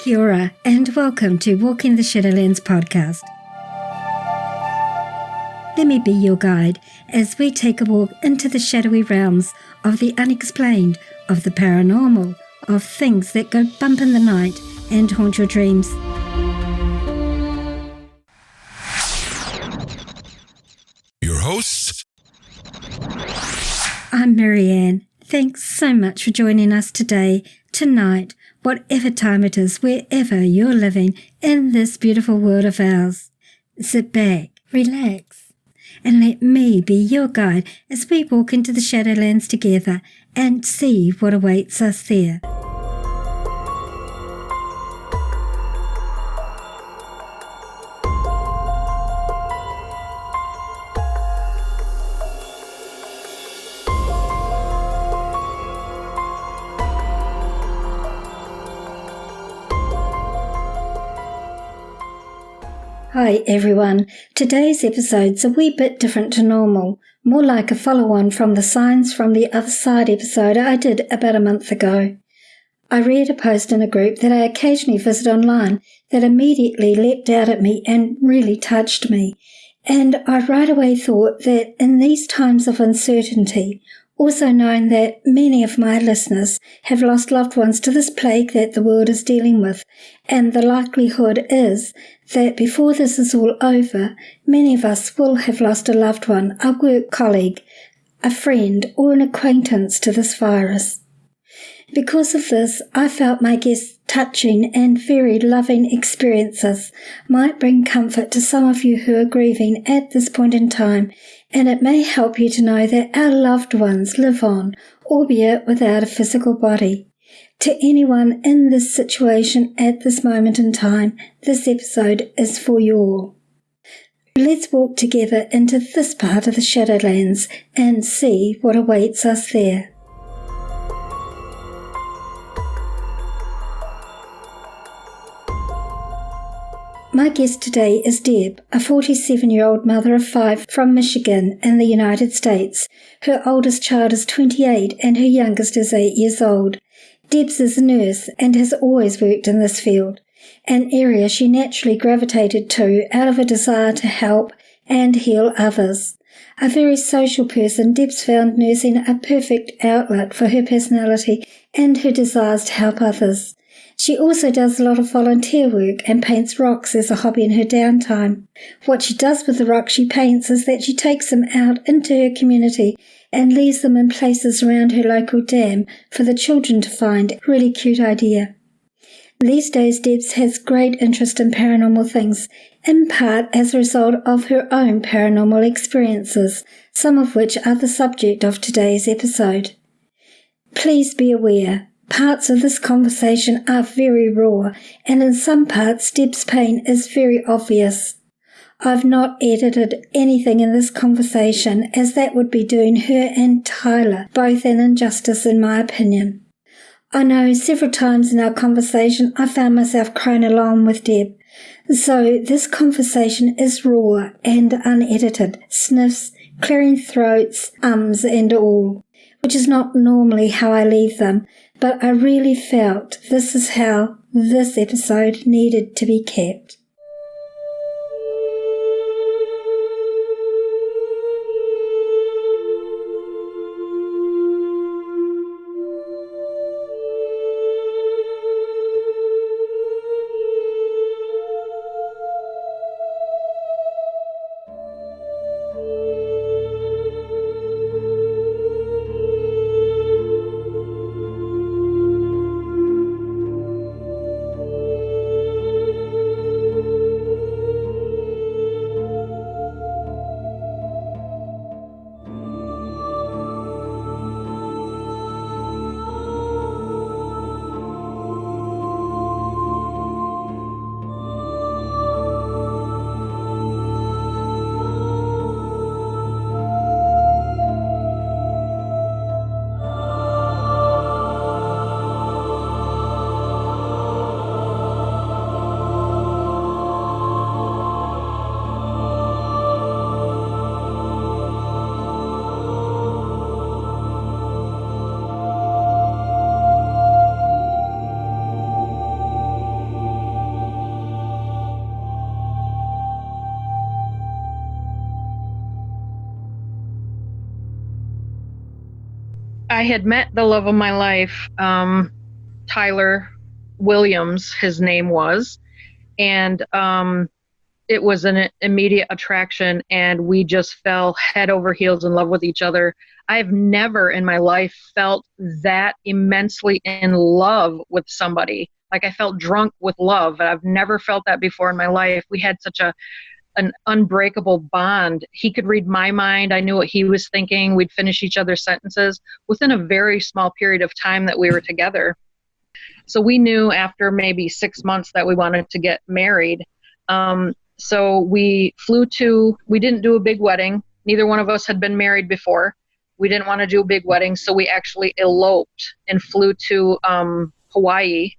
Kia ora, and welcome to Walking the Shadowlands podcast. Let me be your guide as we take a walk into the shadowy realms of the unexplained, of the paranormal, of things that go bump in the night and haunt your dreams. Your hosts? I'm Marianne. Thanks so much for joining us today, tonight, whatever time it is, wherever you're living in this beautiful world of ours. Sit back, relax, and let me be your guide as we walk into the Shadowlands together and see what awaits us there. Hi everyone, today's episode's a wee bit different to normal, more like a follow-on from the Signs from the Other Side episode I did about a month ago. I read a post in a group that I occasionally visit online that immediately leapt out at me and really touched me, and I right away thought that in these times of uncertainty, also knowing that many of my listeners have lost loved ones to this plague that the world is dealing with, and the likelihood is that before this is all over, many of us will have lost a loved one, a work colleague, a friend, or an acquaintance to this virus. Because of this, I felt my guests' touching and very loving experiences might bring comfort to some of you who are grieving at this point in time, and it may help you to know that our loved ones live on, albeit without a physical body. To anyone in this situation at this moment in time, this episode is for you all. Let's walk together into this part of the Shadowlands and see what awaits us there. My guest today is Deb, a 47-year-old mother of 5 from Michigan in the United States. Her oldest child is 28 and her youngest is 8 years old. Debs is a nurse and has always worked in this field, an area she naturally gravitated to out of a desire to help and heal others. A very social person, Debs found nursing a perfect outlet for her personality and her desires to help others. She also does a lot of volunteer work and paints rocks as a hobby in her downtime. What she does with the rocks she paints is that she takes them out into her community and leaves them in places around her local dam for the children to find. Really cute idea. These days, Debs has great interest in paranormal things, in part as a result of her own paranormal experiences, some of which are the subject of today's episode. Please be aware, parts of this conversation are very raw, and in some parts Deb's pain is very obvious. I've not edited anything in this conversation, as that would be doing her and Tyler both an injustice in my opinion. I know several times in our conversation I found myself crying along with Deb, so this conversation is raw and unedited, sniffs, clearing throats, ums and all, which is not normally how I leave them, but I really felt this is how this episode needed to be kept. I had met the love of my life, Tyler Williams, his name was, and it was an immediate attraction, and we just fell head over heels in love with each other. I've never in my life felt that immensely in love with somebody. Like, I felt drunk with love. I've never felt that before in my life. We had such an unbreakable bond. He could read my mind. I knew what he was thinking. We'd finish each other's sentences within a very small period of time that we were together. So we knew after maybe 6 months that we wanted to get married. So we didn't do a big wedding. Neither one of us had been married before. We didn't want to do a big wedding, so we actually eloped and flew to Hawaii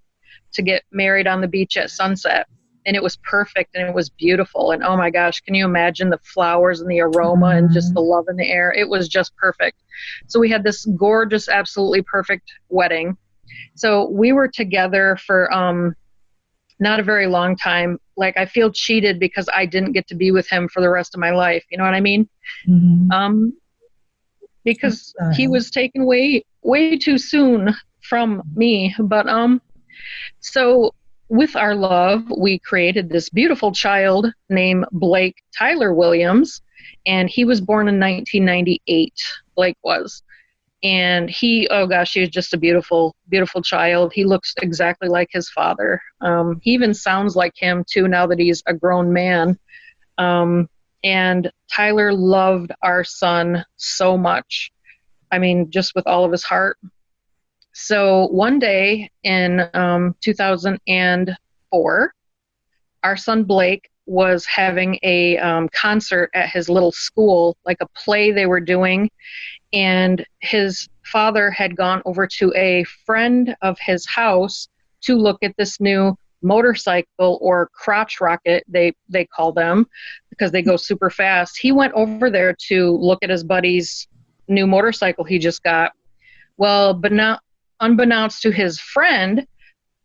to get married on the beach at sunset. And it was perfect, and it was beautiful. And oh my gosh, can you imagine the flowers and the aroma and just the love in the air? It was just perfect. So we had this gorgeous, absolutely perfect wedding. So we were together for not a very long time. Like, I feel cheated because I didn't get to be with him for the rest of my life. You know what I mean? Mm-hmm. Because he was taken way too soon from me. But so with our love, we created this beautiful child named Blake Tyler Williams, and he was born in 1998. Blake was. And he was just a beautiful, beautiful child. He looks exactly like his father. He even sounds like him too, now that he's a grown man. And Tyler loved our son so much. I mean, just with all of his heart. So one day in 2004, our son Blake was having a concert at his little school, like a play they were doing. And his father had gone over to a friend of his house to look at this new motorcycle, or crotch rocket, they call them, because they go super fast. He went over there to look at his buddy's new motorcycle he just got. Well, but not unbeknownst to his friend,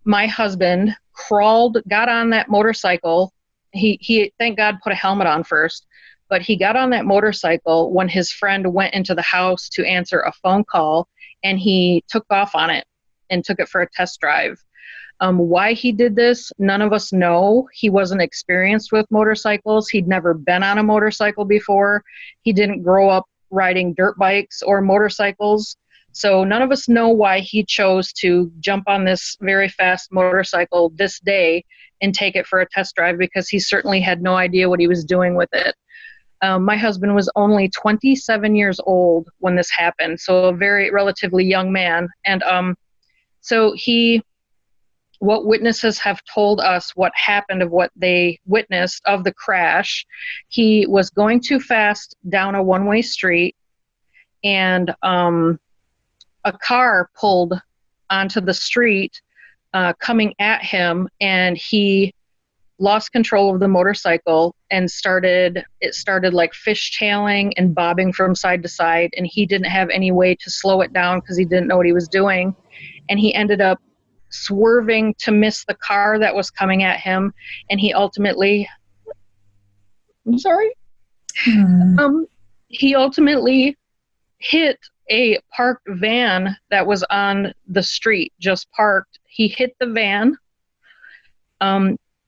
my husband got on that motorcycle. He thank God put a helmet on first. But he got on that motorcycle when his friend went into the house to answer a phone call, and he took off on it and took it for a test drive. Why he did this, none of us know. He wasn't experienced with motorcycles. He'd never been on a motorcycle before. He didn't grow up riding dirt bikes or motorcycles. So none of us know why he chose to jump on this very fast motorcycle this day and take it for a test drive, because he certainly had no idea what he was doing with it. My husband was only 27 years old when this happened, so a very relatively young man. And so what witnesses have told us what happened, of what they witnessed of the crash, he was going too fast down a one-way street, and a car pulled onto the street coming at him, and he lost control of the motorcycle and started like fishtailing and bobbing from side to side, and he didn't have any way to slow it down because he didn't know what he was doing. And he ended up swerving to miss the car that was coming at him, and he ultimately he ultimately hit a parked van that was on the street, just parked. He hit the van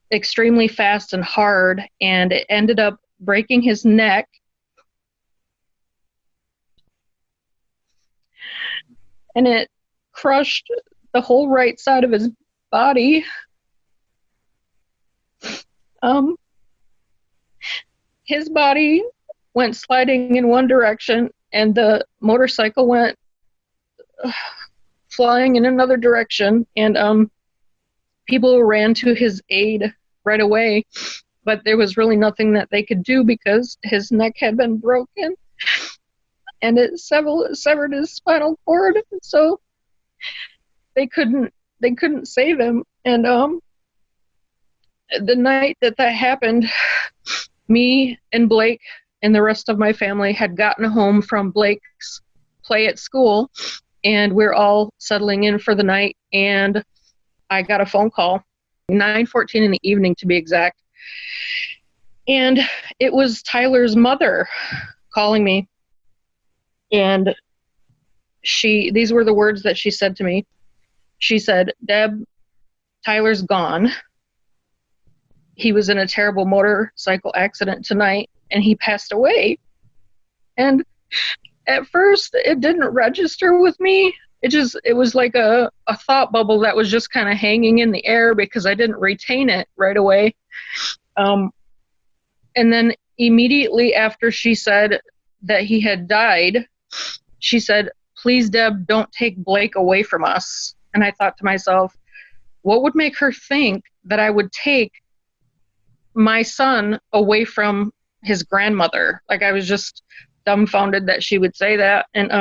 extremely fast and hard, and it ended up breaking his neck. And it crushed the whole right side of his body. His body went sliding in one direction, and the motorcycle went flying in another direction. And people ran to his aid right away, but there was really nothing that they could do because his neck had been broken and it severed his spinal cord. So they couldn't save him. And the night that happened, me and Blake and the rest of my family had gotten home from Blake's play at school, and we're all settling in for the night, and I got a phone call, 9:14 in the evening to be exact. And it was Tyler's mother calling me. And these were the words that she said to me. She said, "Deb, Tyler's gone. He was in a terrible motorcycle accident tonight and he passed away." And at first it didn't register with me. It was like a thought bubble that was just kind of hanging in the air because I didn't retain it right away. And then immediately after she said that he had died, she said, "Please, Deb, don't take Blake away from us." And I thought to myself, what would make her think that I would take my son away from his grandmother? Like, I was just dumbfounded that she would say that. And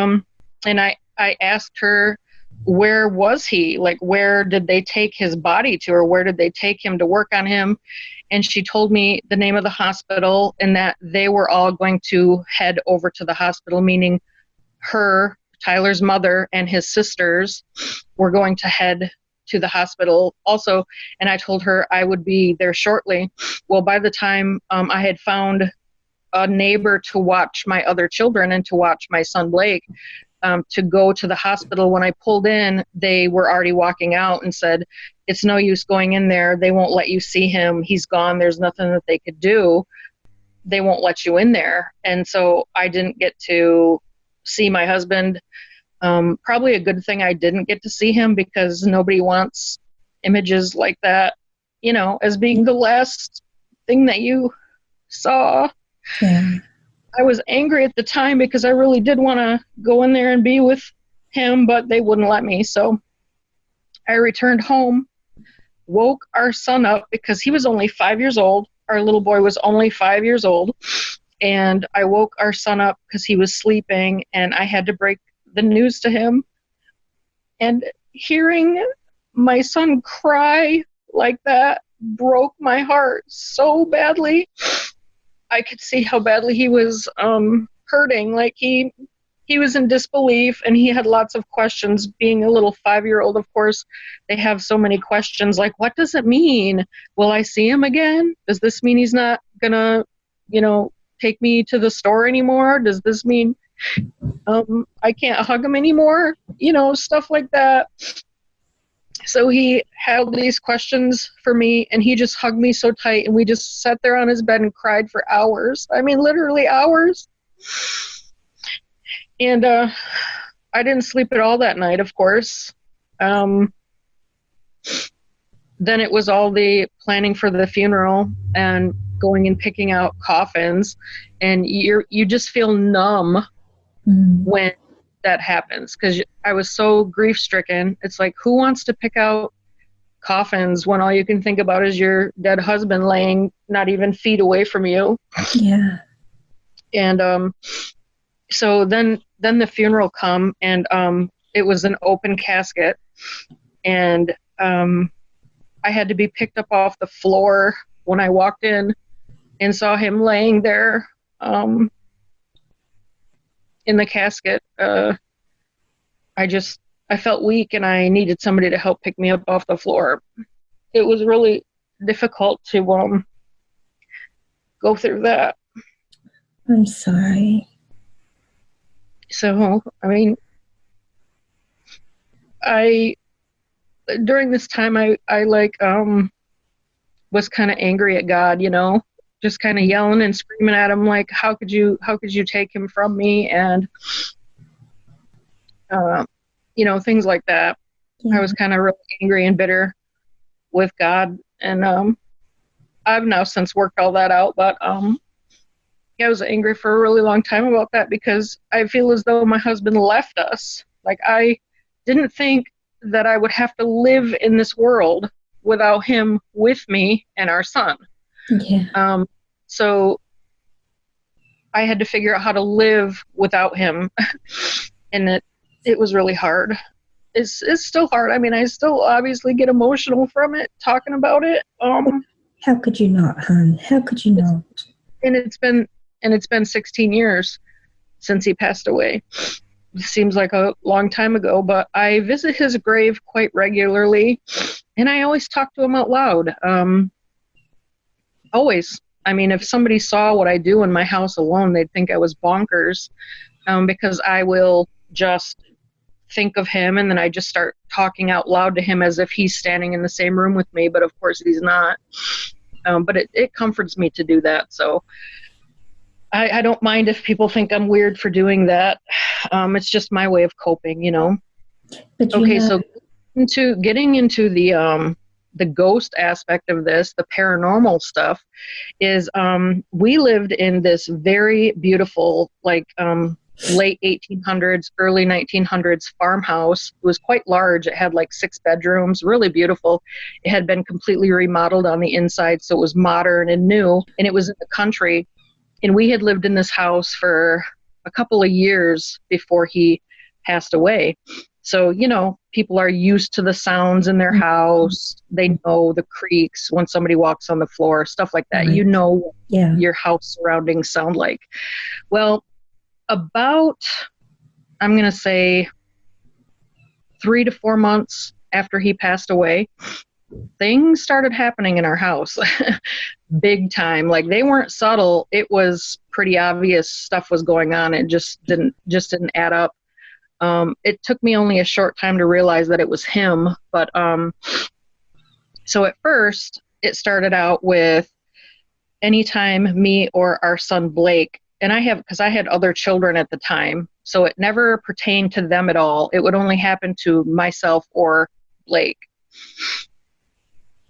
I asked her, where was he? Like, where did they take his body to, or where did they take him to work on him? And she told me the name of the hospital and that they were all going to head over to the hospital, meaning her, Tyler's mother, and his sisters were going to head to the hospital also. And I told her I would be there shortly. Well, by the time I had found a neighbor to watch my other children and to watch my son Blake, to go to the hospital, when I pulled in, they were already walking out and said, "It's no use going in there. They won't let you see him. He's gone. There's nothing that they could do. They won't let you in there." And so I didn't get to see my husband. Probably a good thing I didn't get to see him, because nobody wants images like that, as being the last thing that you saw. Yeah. I was angry at the time because I really did want to go in there and be with him, but they wouldn't let me. So I returned home, woke our son up because he was only 5 years old. Our little boy was only 5 years old. And I woke our son up because he was sleeping, and I had to break the news to him. And hearing my son cry like that broke my heart so badly. I could see how badly he was hurting. Like, he was in disbelief, and he had lots of questions. Being a little 5-year-old, of course, they have so many questions. Like, what does it mean? Will I see him again? Does this mean he's not gonna, take me to the store anymore? Does this mean I can't hug him anymore? Stuff like that. So he had all these questions for me, and he just hugged me so tight, and we just sat there on his bed and cried for hours. I mean, literally hours. And I didn't sleep at all that night, of course. Then it was all the planning for the funeral and going and picking out coffins, and you just feel numb when that happens, because I was so grief-stricken. It's like, who wants to pick out coffins when all you can think about is your dead husband laying not even feet away from you? Yeah. And so then the funeral come, and it was an open casket, and I had to be picked up off the floor when I walked in and saw him laying there in the casket. I felt weak, and I needed somebody to help pick me up off the floor. It was really difficult to go through that. I'm sorry. So, I mean, during this time, I was kind of angry at God, just kind of yelling and screaming at him, like, how could you take him from me? And, things like that. Yeah. I was kind of really angry and bitter with God. And I've now since worked all that out, but I was angry for a really long time about that, because I feel as though my husband left us. Like, I didn't think that I would have to live in this world without him with me and our son. Yeah. So I had to figure out how to live without him. And it was really hard. It's still hard. I mean, I still obviously get emotional from it, talking about it. How could you not, hon? How could you not? And it's been 16 years since he passed away. It seems like a long time ago, but I visit his grave quite regularly, and I always talk to him out loud. Always. I mean, if somebody saw what I do in my house alone, they'd think I was bonkers, because I will just think of him, and then I just start talking out loud to him as if he's standing in the same room with me, but of course he's not. But it comforts me to do that. So I don't mind if people think I'm weird for doing that. It's just my way of coping, you know. But Okay, so getting into the ghost aspect of this, the paranormal stuff, is we lived in this very beautiful, like late 1800s, early 1900s farmhouse. It was quite large. It had like 6 bedrooms, really beautiful. It had been completely remodeled on the inside, so it was modern and new, and it was in the country. And we had lived in this house for a couple of years before he passed away. So, you know, people are used to the sounds in their house. They know the creaks when somebody walks on the floor, stuff like that. Right. You know what your house surroundings sound like. Well, about, I'm going to say 3 to 4 months after he passed away, things started happening in our house. Big time. Like, they weren't subtle. It was pretty obvious stuff was going on. It just didn't add up. It took me only a short time to realize that it was him. But so at first it started out with anytime me or our son Blake, and because I had other children at the time, so it never pertained to them at all. It would only happen to myself or Blake,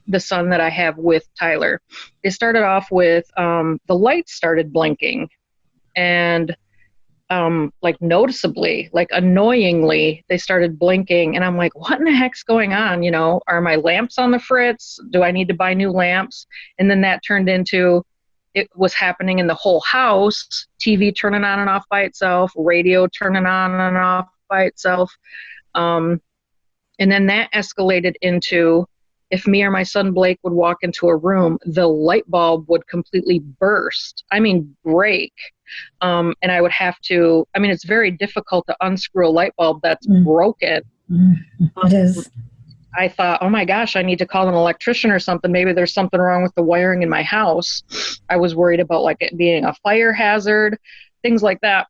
the son that I have with Tyler. It started off with the lights started blinking, and like noticeably, like annoyingly, they started blinking, and I'm like, what in the heck's going on? You know, are my lamps on the fritz? Do I need to buy new lamps? And then that turned into, it was happening in the whole house, TV turning on and off by itself, radio turning on and off by itself. And then that escalated into, if me or my son Blake would walk into a room, the light bulb would completely burst. I mean, break. And I would have to, I mean, it's very difficult to unscrew a light bulb that's broken. It is. I thought, oh my gosh, I need to call an electrician or something. Maybe there's something wrong with the wiring in my house. I was worried about like it being a fire hazard, things like that,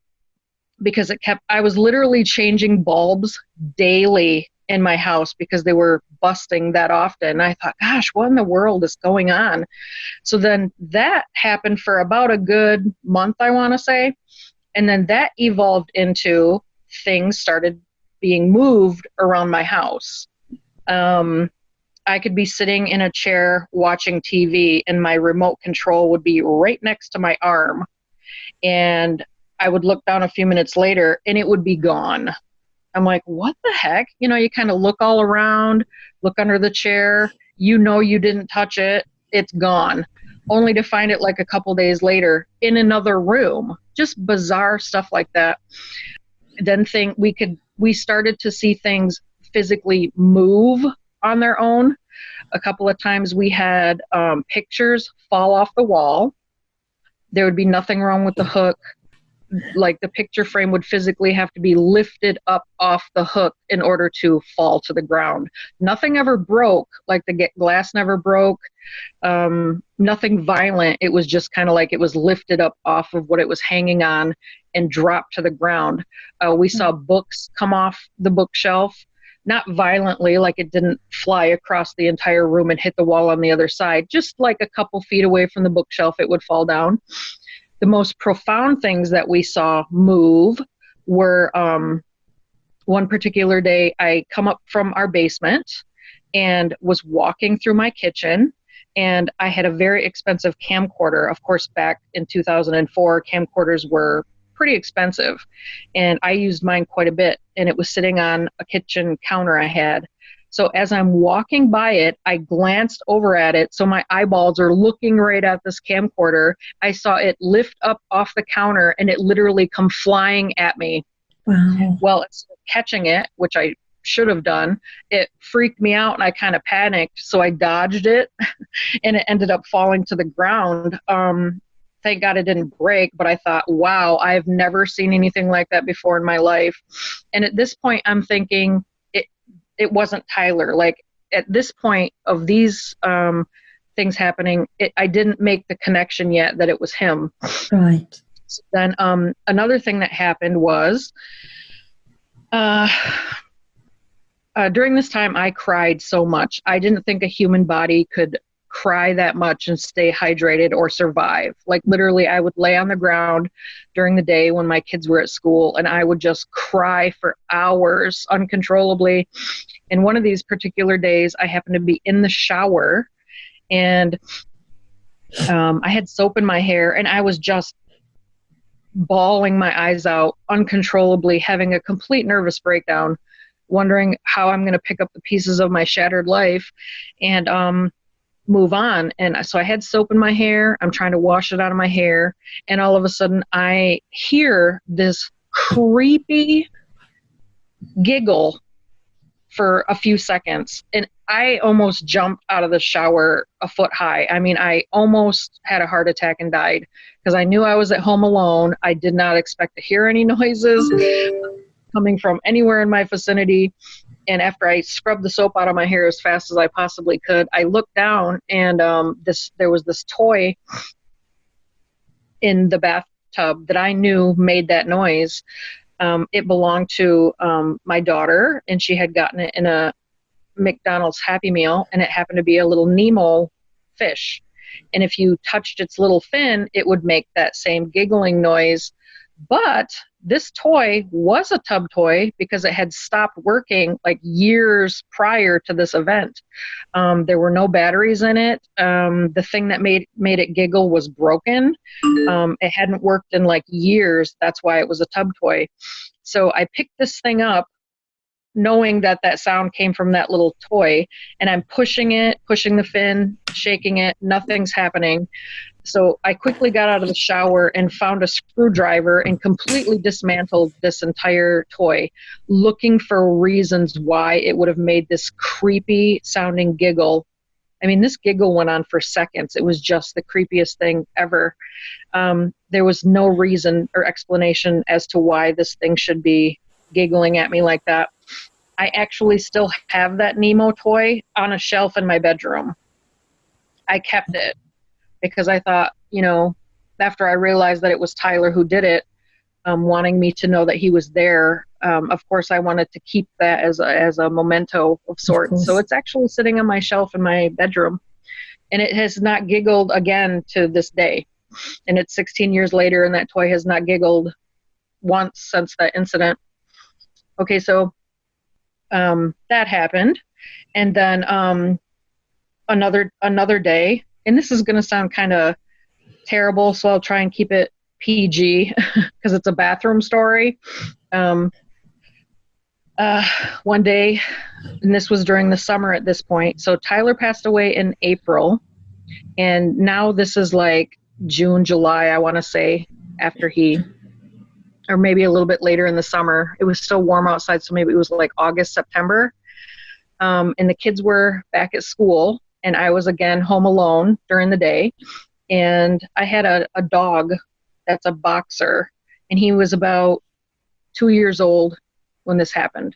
because I was literally changing bulbs daily in my house because they were busting that often. I thought, gosh, what in the world is going on? So then that happened for about a good month, I want to say. And then that evolved into things started being moved around my house. I could be sitting in a chair watching TV, and my remote control would be right next to my arm. And I would look down a few minutes later and it would be gone. I'm like, what the heck? You know, you kind of look all around, look under the chair, you know you didn't touch it, it's gone. Only to find it like a couple days later in another room. Just bizarre stuff like that. Then we started to see things physically move on their own. A couple of times we had pictures fall off the wall. There would be nothing wrong with the hook. Like, the picture frame would physically have to be lifted up off the hook in order to fall to the ground. Nothing ever broke, like the glass never broke, nothing violent. It was just kind of like it was lifted up off of what it was hanging on and dropped to the ground. We saw books come off the bookshelf, not violently, like it didn't fly across the entire room and hit the wall on the other side, just like a couple feet away from the bookshelf it would fall down. The most profound things that we saw move were one particular day I come up from our basement and was walking through my kitchen, and I had a very expensive camcorder. Of course, back in 2004, camcorders were pretty expensive, and I used mine quite a bit, and it was sitting on a kitchen counter I had. So as I'm walking by it, I glanced over at it. So my eyeballs are looking right at this camcorder. I saw it lift up off the counter and it literally come flying at me. Wow. Well, instead of catching it, which I should have done, it freaked me out and I kind of panicked. So I dodged it and it ended up falling to the ground. Thank God it didn't break, but I thought, wow, I've never seen anything like that before in my life. And at this point, I'm thinking, it wasn't Tyler. Like, at this point of these things happening, I didn't make the connection yet that it was him. Right. So then another thing that happened was Uh, During this time, I cried so much. I didn't think a human body could cry that much and stay hydrated or survive. Like literally, I would lay on the ground during the day when my kids were at school, and I would just cry for hours uncontrollably. And one of these particular days, I happened to be in the shower, and I had soap in my hair, and I was just bawling my eyes out uncontrollably, having a complete nervous breakdown, wondering how I'm going to pick up the pieces of my shattered life and move on. And so I had soap in my hair. I'm trying to wash it out of my hair. And all of a sudden, I hear this creepy giggle for a few seconds. And I almost jumped out of the shower a foot high. I mean, I almost had a heart attack and died because I knew I was at home alone. I did not expect to hear any noises coming from anywhere in my vicinity. And after I scrubbed the soap out of my hair as fast as I possibly could, I looked down, and there was this toy in the bathtub that I knew made that noise. It belonged to my daughter, and she had gotten it in a McDonald's Happy Meal, and it happened to be a little Nemo fish. And if you touched its little fin, it would make that same giggling noise. But this toy was a tub toy because it had stopped working like years prior to this event. There were no batteries in it. The thing that made it giggle was broken. It hadn't worked in like years. That's why it was a tub toy. So I picked this thing up knowing that that sound came from that little toy, and I'm pushing the fin, shaking it, nothing's happening. So I quickly got out of the shower and found a screwdriver and completely dismantled this entire toy, looking for reasons why it would have made this creepy sounding giggle. I mean, this giggle went on for seconds. It was just the creepiest thing ever. There was no reason or explanation as to why this thing should be giggling at me like that. I actually still have that Nemo toy on a shelf in my bedroom. I kept it because I thought, after I realized that it was Tyler who did it, wanting me to know that he was there, of course I wanted to keep that as a memento of sorts. So it's actually sitting on my shelf in my bedroom, and it has not giggled again to this day. And it's 16 years later, and that toy has not giggled once since that incident. Okay, so that happened. And then another day, and this is going to sound kind of terrible, so I'll try and keep it PG because it's a bathroom story. One day, and this was during the summer at this point, so Tyler passed away in April, and now this is like June, July, I want to say, after or maybe a little bit later in the summer. It was still warm outside, so maybe it was like August, September. And the kids were back at school, and I was again home alone during the day. And I had a dog that's a boxer, and he was about 2 years old when this happened.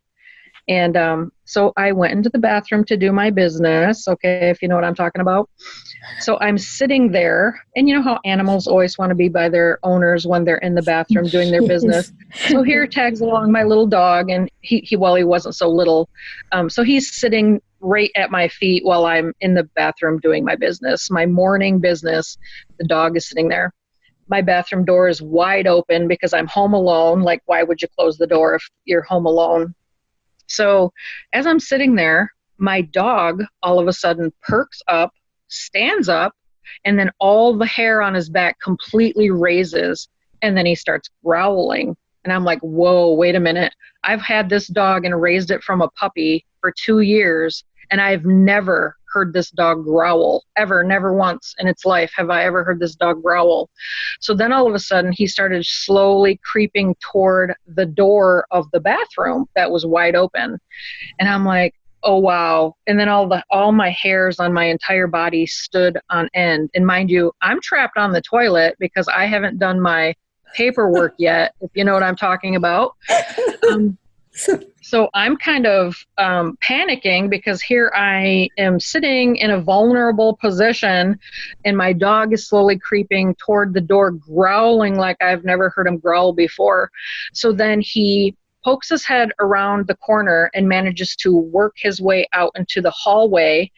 And so I went into the bathroom to do my business, okay, if you know what I'm talking about. So I'm sitting there, and you know how animals always want to be by their owners when they're in the bathroom doing their business. So here tags along my little dog, and he wasn't so little. So he's sitting right at my feet while I'm in the bathroom doing my business, my morning business. The dog is sitting there. My bathroom door is wide open because I'm home alone. Like, why would you close the door if you're home alone? So as I'm sitting there, my dog all of a sudden perks up, stands up, and then all the hair on his back completely raises, and then he starts growling. And I'm like, whoa, wait a minute. I've had this dog and raised it from a puppy for 2 years, and I've never heard this dog growl, ever, never once in its life have I ever heard this dog growl. So then all of a sudden he started slowly creeping toward the door of the bathroom that was wide open. And I'm like, oh wow. And then all my hairs on my entire body stood on end. And mind you, I'm trapped on the toilet because I haven't done my paperwork yet, if you know what I'm talking about. So I'm kind of panicking because here I am sitting in a vulnerable position, and my dog is slowly creeping toward the door, growling like I've never heard him growl before. So then he pokes his head around the corner and manages to work his way out into the hallway.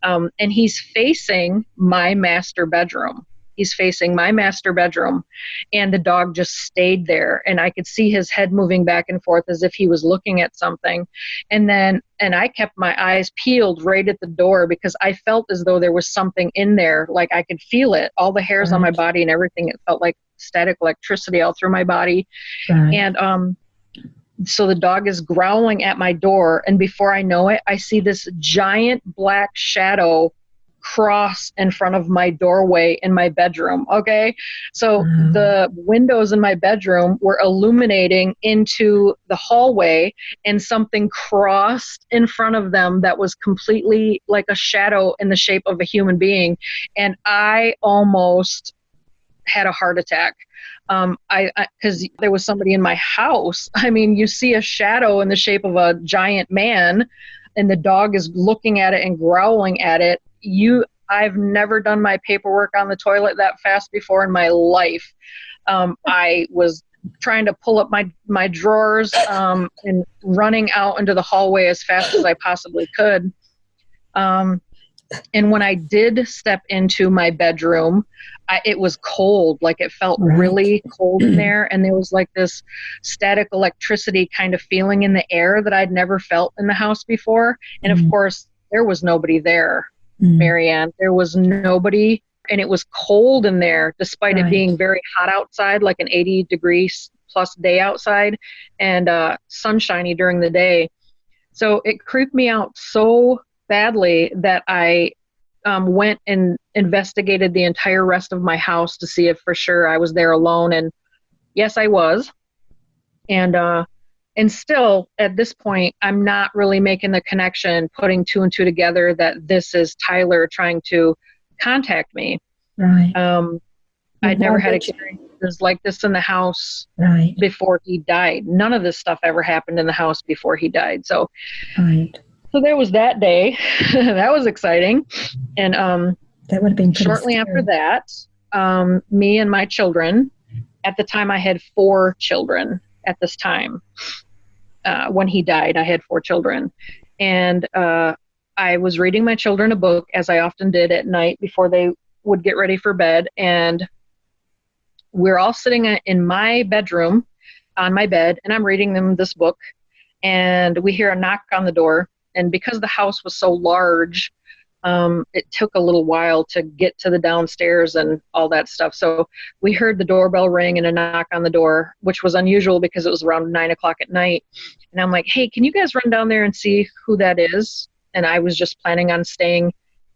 And he's facing my master bedroom. He's facing my master bedroom, and the dog just stayed there. And I could see his head moving back and forth as if he was looking at something. And I kept my eyes peeled right at the door because I felt as though there was something in there. Like I could feel it, all the hairs on my body and everything. It felt like static electricity all through my body. Right. And so the dog is growling at my door, and before I know it, I see this giant black shadow cross in front of my doorway in my bedroom. Okay. So the windows in my bedroom were illuminating into the hallway, and something crossed in front of them that was completely like a shadow in the shape of a human being. And I almost had a heart attack. Because there was somebody in my house. I mean, you see a shadow in the shape of a giant man, and the dog is looking at it and growling at it. I've never done my paperwork on the toilet that fast before in my life. I was trying to pull up my drawers and running out into the hallway as fast as I possibly could. And when I did step into my bedroom, it was cold. Like it felt really cold in there. And there was like this static electricity kind of feeling in the air that I'd never felt in the house before. And of course, there was nobody there, Marianne. There was nobody. And it was cold in there, despite it being very hot outside, like an 80 degrees plus day outside, and sunshiny during the day. So it creeped me out so badly that I went and investigated the entire rest of my house to see if for sure I was there alone. And yes, I was. And still at this point, I'm not really making the connection, putting two and two together that this is Tyler trying to contact me. Right. I'd never had experiences like this in the house before he died. None of this stuff ever happened in the house before he died. So So there was that day. That was exciting. And that would have been shortly scary. after that, me and my children, at the time I had 4 children at this time. When he died, I had 4 children. And I was reading my children a book, as I often did at night before they would get ready for bed. And we're all sitting in my bedroom on my bed, and I'm reading them this book. And we hear a knock on the door. And because the house was so large, it took a little while to get to the downstairs and all that stuff. So we heard the doorbell ring and a knock on the door, which was unusual because it was around 9 o'clock at night. And I'm like, hey, can you guys run down there and see who that is? And I was just planning on staying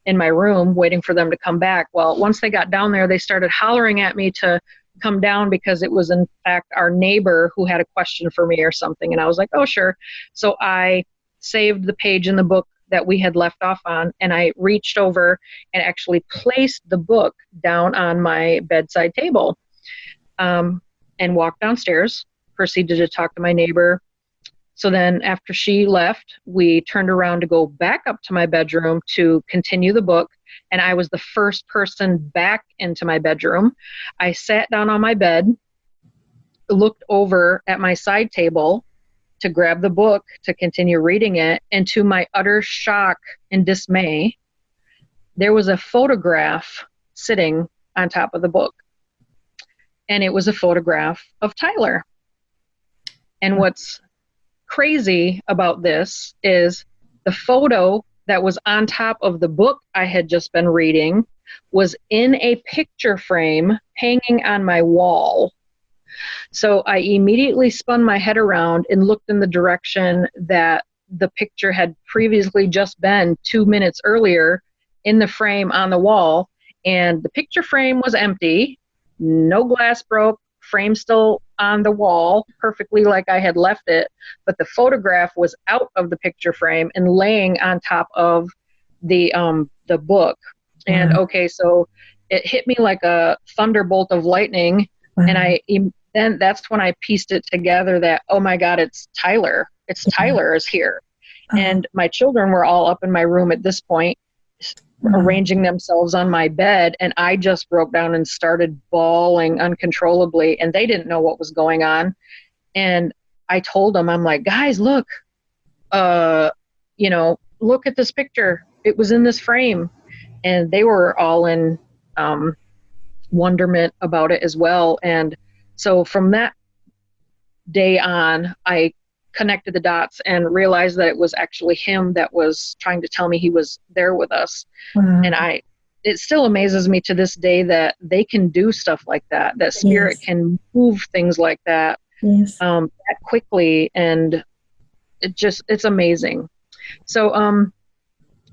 in my room, waiting for them to come back. Well, once they got down there, they started hollering at me to come down because it was in fact our neighbor who had a question for me or something. And I was like, oh, sure. So I saved the page in the book that we had left off on, and I reached over and actually placed the book down on my bedside table, and walked downstairs, proceeded to talk to my neighbor. So then after she left, we turned around to go back up to my bedroom to continue the book, and I was the first person back into my bedroom. I sat down on my bed, looked over at my side table to grab the book to continue reading it, and to my utter shock and dismay, there was a photograph sitting on top of the book. And it was a photograph of Tyler. And what's crazy about this is the photo that was on top of the book I had just been reading was in a picture frame hanging on my wall. So I immediately spun my head around and looked in the direction that the picture had previously just been 2 minutes earlier in the frame on the wall. And the picture frame was empty. No glass broke. Frame still on the wall, perfectly like I had left it. But the photograph was out of the picture frame and laying on top of the book. And okay, so it hit me like a thunderbolt of lightning. And then that's when I pieced it together that, oh my God, it's Tyler. It's Tyler is here. And my children were all up in my room at this point, arranging themselves on my bed. And I just broke down and started bawling uncontrollably. And they didn't know what was going on. And I told them, I'm like, guys, look, look at this picture. It was in this frame. And they were all in wonderment about it as well. And so from that day on, I connected the dots and realized that it was actually him that was trying to tell me he was there with us. Wow. And it still amazes me to this day that they can do stuff like that, that spirit can move things like that, that quickly. And it's amazing. So,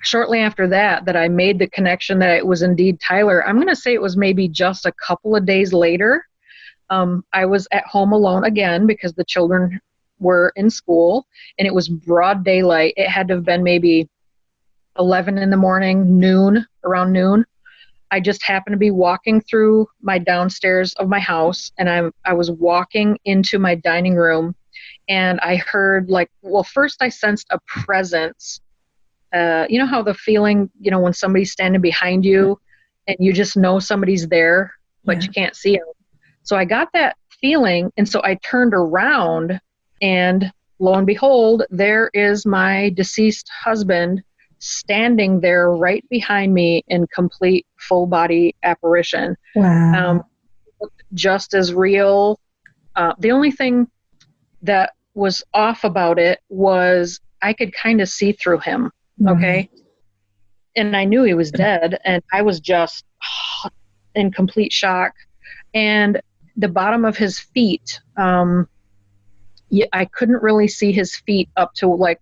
shortly after that I made the connection that it was indeed Tyler. I'm going to say it was maybe just a couple of days later. I was at home alone again because the children were in school, and it was broad daylight. It had to have been maybe 11 in the morning, around noon. I just happened to be walking through my downstairs of my house, and I was walking into my dining room, and I heard first I sensed a presence. You know how the feeling, when somebody's standing behind you and you just know somebody's there, but you can't see them. So I got that feeling, and so I turned around, and lo and behold, there is my deceased husband standing there right behind me in complete full body apparition. Wow. Just as real. The only thing that was off about it was I could kind of see through him. Okay. And I knew he was dead, and I was just in complete shock. And the bottom of his feet, I couldn't really see his feet up to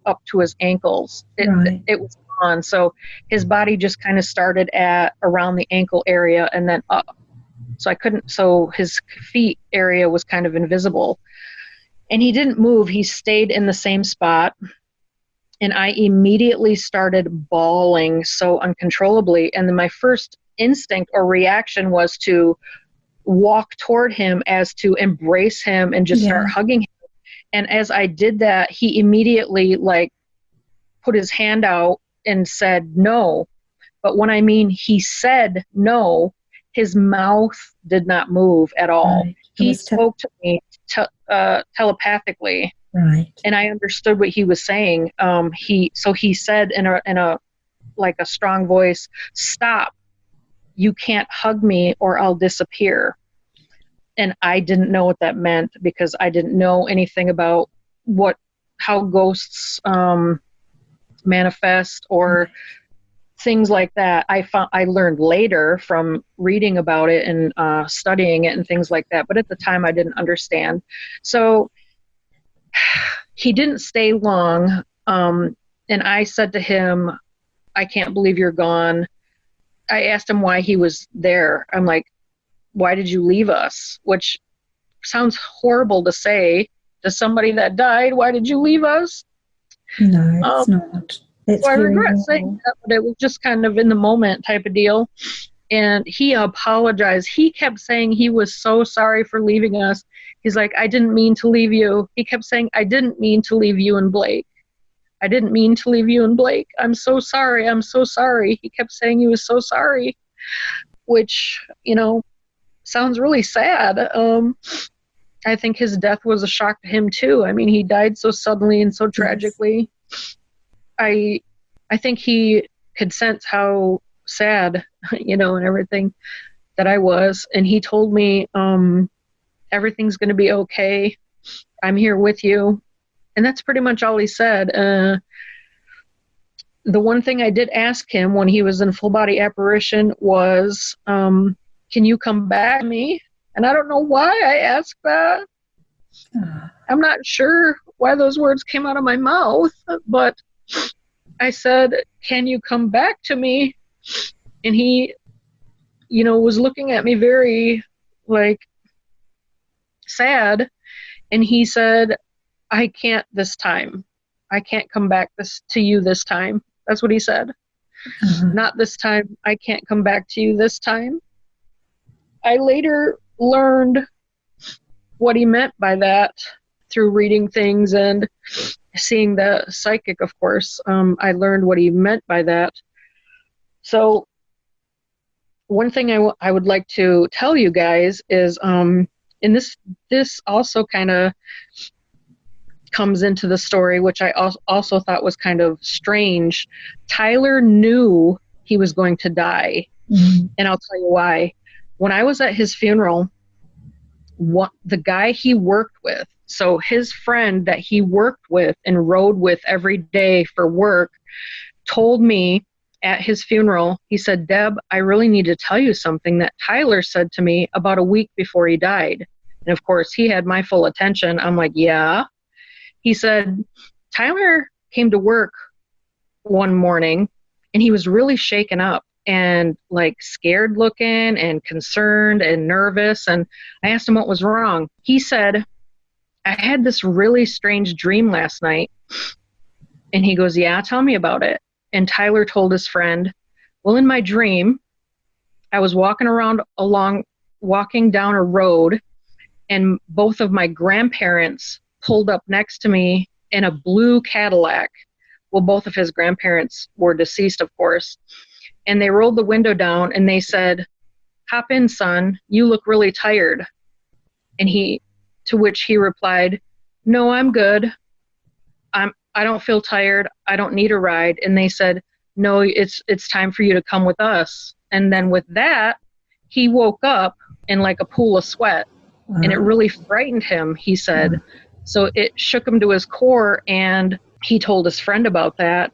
up to his ankles. It was gone. So his body just kind of started at around the ankle area and then up. So his feet area was kind of invisible. And he didn't move. He stayed in the same spot. And I immediately started bawling so uncontrollably. And then my first instinct or reaction was to walk toward him, as to embrace him and just start hugging him. And as I did that, he immediately put his hand out and said no. But when I mean he said no, his mouth did not move at all. Right. He spoke to me telepathically. Right. And I understood what he was saying. He said in a strong voice, "Stop. You can't hug me or I'll disappear." And I didn't know what that meant because I didn't know anything about how ghosts manifest or things like that. I learned later from reading about it and studying it and things like that. But at the time I didn't understand. So he didn't stay long. And I said to him, "I can't believe you're gone." I asked him why he was there. I'm like, "Why did you leave us?" Which sounds horrible to say to somebody that died. Why did you leave us? No, it's not. It's so I very regret normal. saying that, but it was just kind of in the moment type of deal. And he apologized. He kept saying he was so sorry for leaving us. He's like, "I didn't mean to leave you." He kept saying, "I didn't mean to leave you and Blake. I didn't mean to leave you and Blake. I'm so sorry. I'm so sorry." He kept saying he was so sorry, which, sounds really sad. I think his death was a shock to him too. I mean, he died so suddenly and so tragically. I think he could sense how sad, and everything that I was. And he told me, "Everything's going to be okay. I'm here with you." And that's pretty much all he said. The one thing I did ask him when he was in full body apparition was, "Can you come back to me?" And I don't know why I asked that. I'm not sure why those words came out of my mouth, but I said, "Can you come back to me?" And he, was looking at me very, sad. And he said, "I can't this time. I can't come back to you this time." That's what he said. "Not this time. I can't come back to you this time." I later learned what he meant by that through reading things and seeing the psychic, of course. I learned what he meant by that. So one thing I would like to tell you guys is and this also kind of comes into the story, which I also thought was kind of strange. Tyler knew he was going to die, and I'll tell you why. When I was at his funeral, the guy he worked with, so his friend that he worked with and rode with every day for work, told me at his funeral, he said, "Deb, I really need to tell you something that Tyler said to me about a week before he died." And of course, he had my full attention. I'm like, yeah. He said, Tyler came to work one morning and he was really shaken up and like scared looking and concerned and nervous. And I asked him what was wrong. He said, "I had this really strange dream last night." And he goes, "Yeah, tell me about it." And Tyler told his friend, "Well, in my dream, I was walking down a road, and both of my grandparents pulled up next to me in a blue Cadillac." Well, both of his grandparents were deceased, of course. And they rolled the window down and they said, "Hop in, son. You look really tired." And to which he replied, "No, I'm good. I don't feel tired. I don't need a ride." And they said, "No, it's time for you to come with us." And then with that, he woke up in like a pool of sweat. Wow. And it really frightened him, he said. Wow. So it shook him to his core, and he told his friend about that.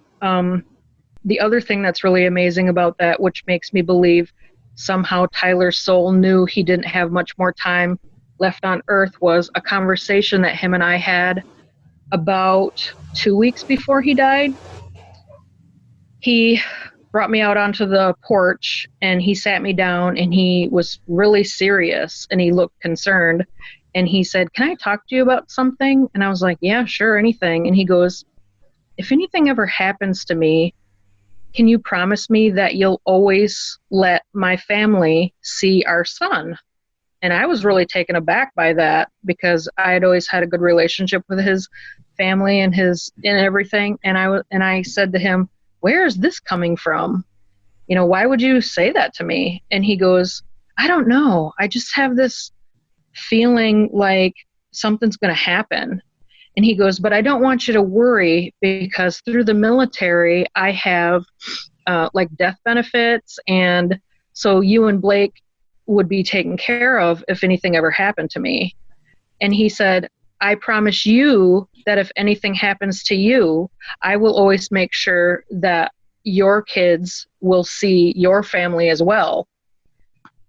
The other thing that's really amazing about that, which makes me believe somehow Tyler's soul knew he didn't have much more time left on earth, was a conversation that him and I had about 2 weeks before he died. He brought me out onto the porch and he sat me down and he was really serious and he looked concerned. And he said, "Can I talk to you about something?" And I was like, "Yeah, sure, anything." And he goes, "If anything ever happens to me, can you promise me that you'll always let my family see our son?" And I was really taken aback by that because I had always had a good relationship with his family and everything. And I said to him, "Where is this coming from? Why would you say that to me?" And he goes, "I don't know. I just have this feeling like something's going to happen." And he goes, "But I don't want you to worry because through the military, I have like death benefits. And so you and Blake would be taken care of if anything ever happened to me." And he said, "I promise you that if anything happens to you, I will always make sure that your kids will see your family as well."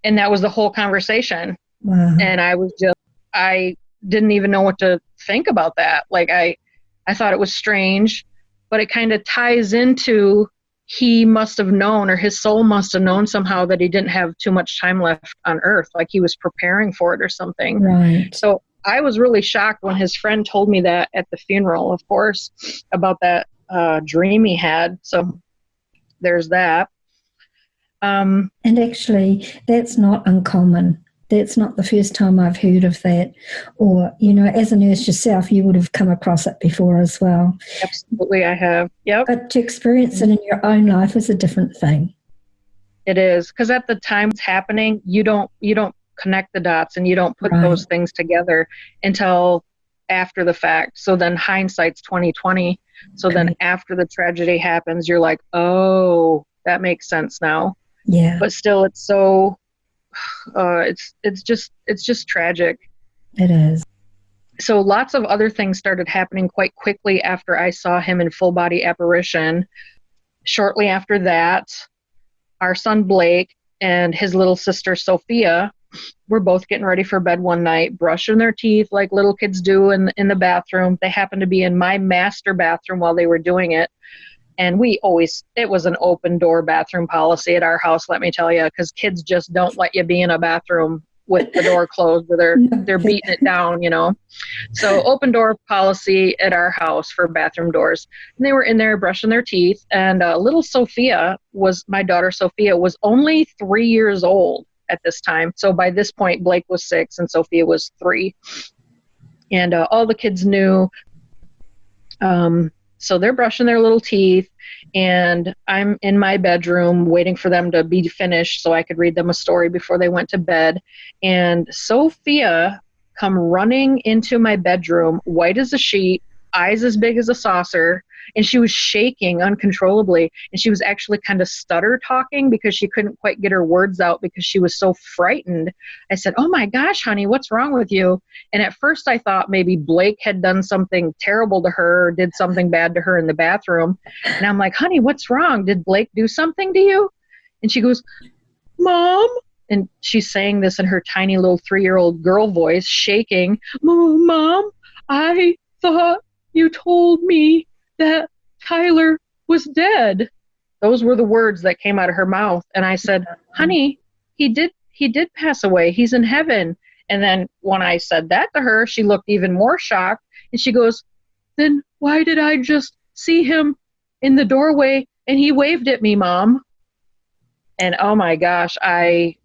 And that was the whole conversation. Wow. And I didn't even know what to think about that. Like I thought it was strange, but it kind of ties into he must have known, or his soul must have known somehow, that he didn't have too much time left on earth, like he was preparing for it or something. Right. So I was really shocked when his friend told me that at the funeral, of course, about that dream he had. So there's that. And actually, that's not uncommon. That's not the first time I've heard of that. Or, as a nurse yourself, you would have come across it before as well. Absolutely, I have. Yep. But to experience it in your own life is a different thing. It is, because at the time it's happening, you don't connect the dots and you don't put those things together until after the fact. So then hindsight's 2020. So then after the tragedy happens, you're like, "Oh, that makes sense now." Yeah. But still, it's so it's just tragic. It is. So lots of other things started happening quite quickly after I saw him in full body apparition. Shortly after that, our son Blake and his little sister Sophia were both getting ready for bed one night, brushing their teeth like little kids do in the bathroom. They happened to be in my master bathroom while they were doing it. And it was an open door bathroom policy at our house, let me tell you, because kids just don't let you be in a bathroom with the door closed, where they're beating it down, So open door policy at our house for bathroom doors. And they were in there brushing their teeth. And little my daughter Sophia was only 3 years old at this time. So by this point, Blake was 6 and Sophia was 3. And all the kids knew. So they're brushing their little teeth, and I'm in my bedroom waiting for them to be finished so I could read them a story before they went to bed. And Sophia come running into my bedroom, white as a sheet, eyes as big as a saucer, and she was shaking uncontrollably. And she was actually kind of stutter talking because she couldn't quite get her words out because she was so frightened. I said, "Oh my gosh, honey, what's wrong with you?" And at first I thought maybe Blake had done something terrible to her or did something bad to her in the bathroom. And I'm like, "Honey, what's wrong? Did Blake do something to you?" And she goes, "Mom," and she's saying this in her tiny little 3-year-old girl voice, shaking, "Mom, I thought you told me that Tyler was dead." Those were the words that came out of her mouth. And I said, "Honey, he did pass away. He's in heaven." And then when I said that to her, she looked even more shocked. And she goes, "Then why did I just see him in the doorway and he waved at me, Mom?" And oh my gosh,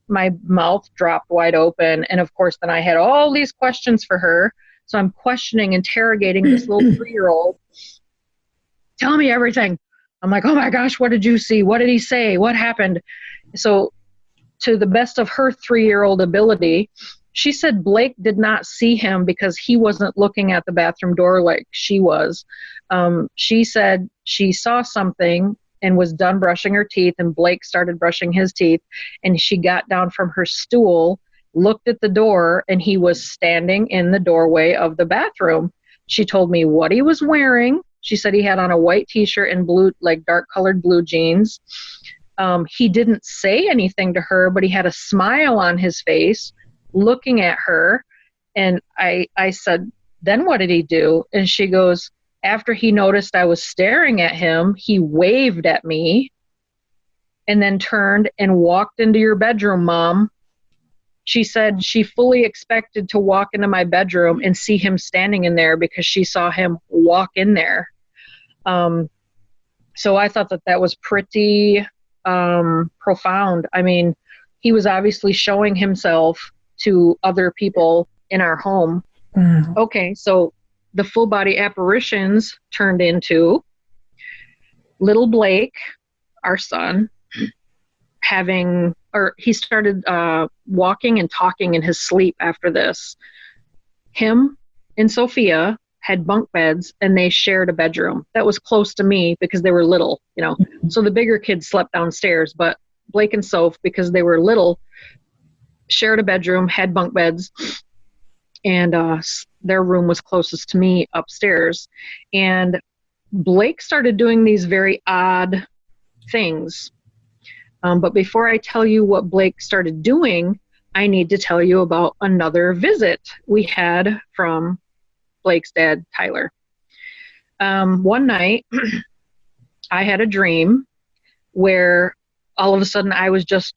my mouth dropped wide open. And of course, then I had all these questions for her. So I'm questioning, interrogating this little 3-year-old. "Tell me everything." I'm like, "Oh my gosh, what did you see? What did he say? What happened?" So to the best of her 3-year-old ability, she said Blake did not see him because he wasn't looking at the bathroom door like she was. She said she saw something and was done brushing her teeth, and Blake started brushing his teeth, and she got down from her stool, looked at the door, and he was standing in the doorway of the bathroom. She told me what he was wearing. She said he had on a white t-shirt and blue, like dark colored blue jeans. He didn't say anything to her, but he had a smile on his face looking at her. And I said, "Then what did he do?" And she goes, "After he noticed I was staring at him, he waved at me and then turned and walked into your bedroom, Mom." She said she fully expected to walk into my bedroom and see him standing in there because she saw him walk in there. So I thought that was pretty profound. I mean, he was obviously showing himself to other people in our home. Wow. Okay, so the full body apparitions turned into little Blake, our son, he started walking and talking in his sleep after this. Him and Sophia had bunk beds, and they shared a bedroom that was close to me because they were little, So the bigger kids slept downstairs, but Blake and Soph, because they were little, shared a bedroom, had bunk beds, and their room was closest to me upstairs. And Blake started doing these very odd things. But before I tell you what Blake started doing, I need to tell you about another visit we had from Blake's dad, Tyler. One night, I had a dream where all of a sudden I was just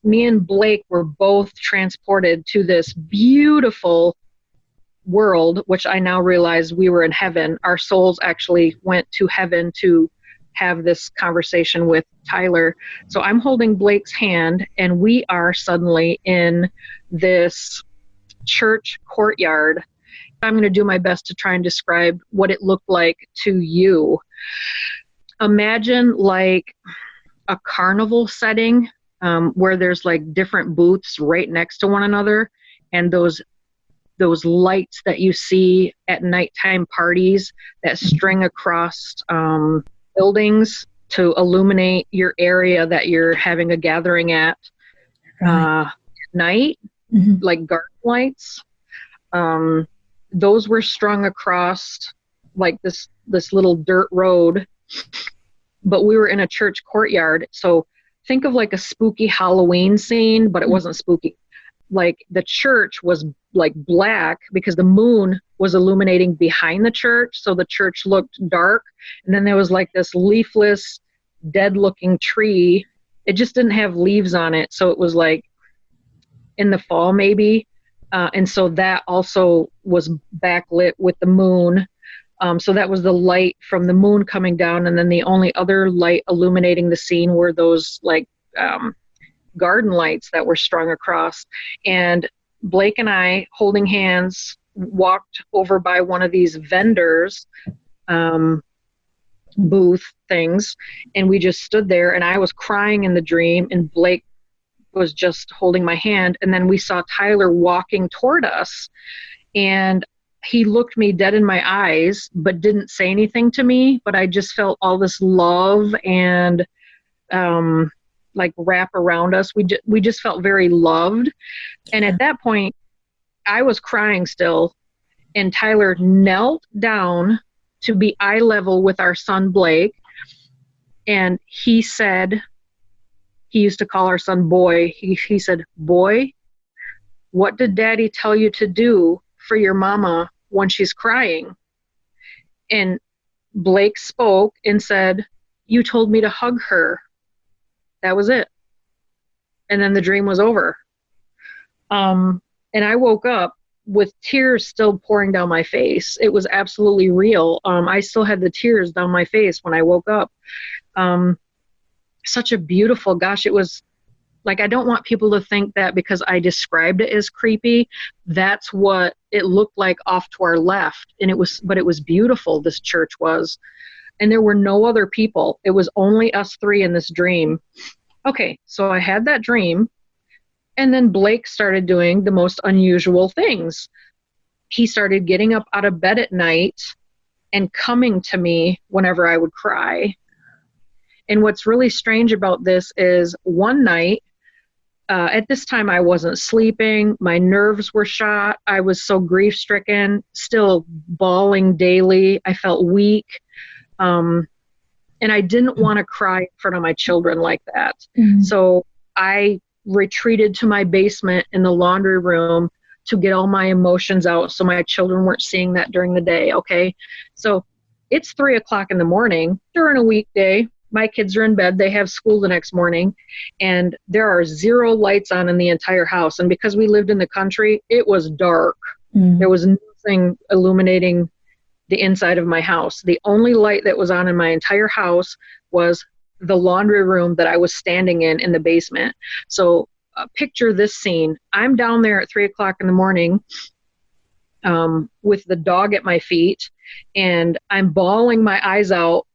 me and Blake were both transported to this beautiful world, which I now realize we were in heaven. Our souls actually went to heaven to have this conversation with Tyler. So I'm holding Blake's hand, and we are suddenly in this church courtyard. I'm going to do my best to try and describe what it looked like to you. Imagine like a carnival setting where there's like different booths right next to one another, and those lights that you see at nighttime parties that string across buildings to illuminate your area that you're having a gathering at night, like garden lights. Those were strung across like this little dirt road, but we were in a church courtyard. So think of like a spooky Halloween scene, but it wasn't spooky. Like the church was like black because the moon was illuminating behind the church. So the church looked dark. And then there was like this leafless, dead looking tree. It just didn't have leaves on it. So it was like in the fall maybe. And so that also was backlit with the moon. So that was the light from the moon coming down. And then the only other light illuminating the scene were those like garden lights that were strung across. And Blake and I, holding hands, walked over by one of these vendors booth things, and we just stood there, and I was crying in the dream, and Blake was just holding my hand. And then we saw Tyler walking toward us, And he looked me dead in my eyes, but didn't say anything to me. But I just felt all this love and like wrap around us. We just felt very loved. And at that point, I was crying still. And Tyler knelt down to be eye level with our son, Blake. And he said, he used to call our son Boy. He said, "Boy, what did Daddy tell you to do for your mama when she's crying?" And Blake spoke and said, "You told me to hug her." That was it. And then the dream was over. And I woke up with tears still pouring down my face. It was absolutely real. I still had the tears down my face when I woke up. Such a beautiful, gosh, it was like, I don't want people to think that because I described it as creepy, that's what it looked like off to our left. And it was beautiful, this church was. And there were no other people. It was only us three in this dream. Okay, so I had that dream. And then Blake started doing the most unusual things. He started getting up out of bed at night and coming to me whenever I would cry. And what's really strange about this is one night, at this time I wasn't sleeping, my nerves were shot, I was so grief-stricken, still bawling daily, I felt weak, and I didn't want to cry in front of my children like that. So I retreated to my basement in the laundry room to get all my emotions out so my children weren't seeing that during the day, okay? So it's 3 o'clock in the morning during a weekday. My kids are in bed, they have school the next morning, and there are 0 lights on in the entire house. And because we lived in the country, it was dark. There was nothing illuminating the inside of my house. The only light that was on in my entire house was the laundry room that I was standing in the basement. So picture this scene. I'm down there at 3 o'clock in the morning with the dog at my feet, and I'm bawling my eyes out,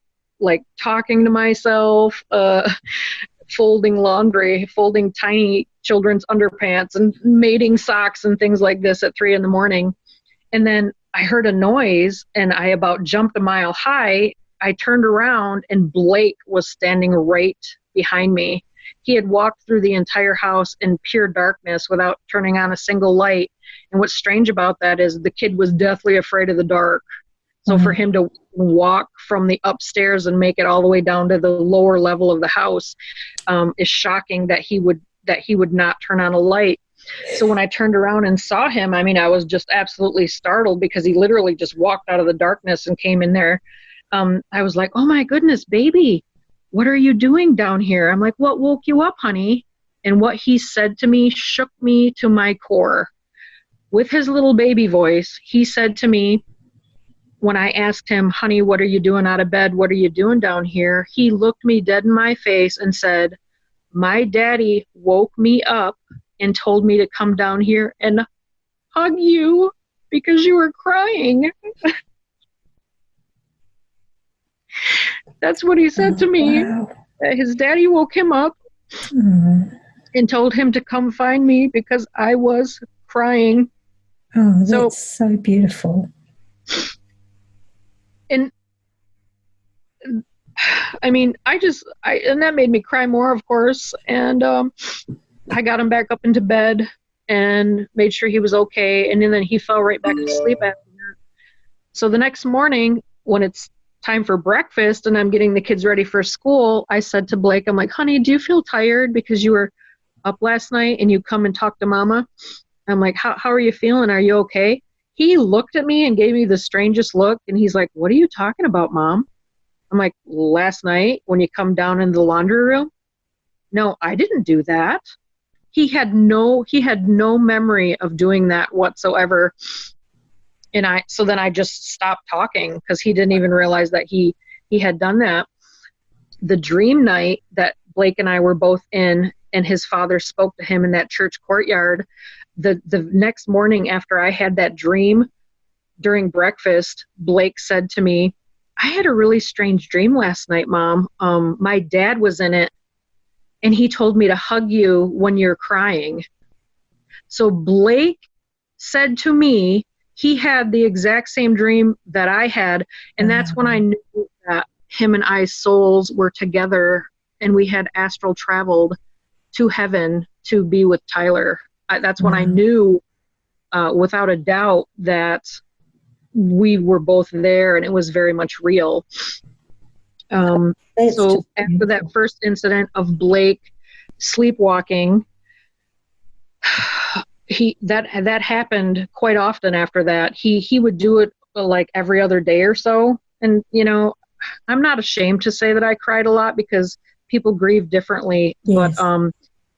like talking to myself, folding laundry, folding tiny children's underpants and mating socks and things like this at 3 in the morning. And then I heard a noise and I about jumped a mile high. I turned around and Blake was standing right behind me. He had walked through the entire house in pure darkness without turning on a single light. And what's strange about that is the kid was deathly afraid of the dark. So for him to walk from the upstairs and make it all the way down to the lower level of the house is shocking that he would not turn on a light. So when I turned around and saw him, I mean, I was just absolutely startled because he literally just walked out of the darkness and came in there. I was like, "Oh my goodness, baby, what are you doing down here?" I'm like, "What woke you up, honey?" And what he said to me shook me to my core. With his little baby voice, he said to me, when I asked him, "Honey, what are you doing out of bed? What are you doing down here?" He looked me dead in my face and said, "My daddy woke me up and told me to come down here and hug you because you were crying." That's what he said to me. Wow. His daddy woke him up and told him to come find me because I was crying. Oh, that's so beautiful. And I mean, and that made me cry more, of course. And I got him back up into bed and made sure he was okay. And then he fell right back to sleep after that. So the next morning, when it's time for breakfast and I'm getting the kids ready for school, I said to Blake, I'm like, "Honey, do you feel tired because you were up last night and you come and talk to Mama?" I'm like, how are you feeling? Are you okay? He looked at me and gave me the strangest look. And he's like, "What are you talking about, Mom?" I'm like, "Last night when you come down in the laundry room?" "No, I didn't do that." He had no memory of doing that whatsoever. And so then I just stopped talking because he didn't even realize that he had done that. The dream night that Blake and I were both in, and his father spoke to him in that church courtyard, the next morning after I had that dream, during breakfast, Blake said to me, "I had a really strange dream last night, Mom. My dad was in it, and he told me to hug you when you're crying." So Blake said to me, he had the exact same dream that I had. And that's when I knew that him and I's souls were together and we had astral traveled to heaven to be with Tyler. That's when I knew without a doubt that we were both there and it was very much real. So after that first incident of Blake sleepwalking, that happened quite often after that. He would do it like every other day or so. And, you know, I'm not ashamed to say that I cried a lot because people grieve differently, but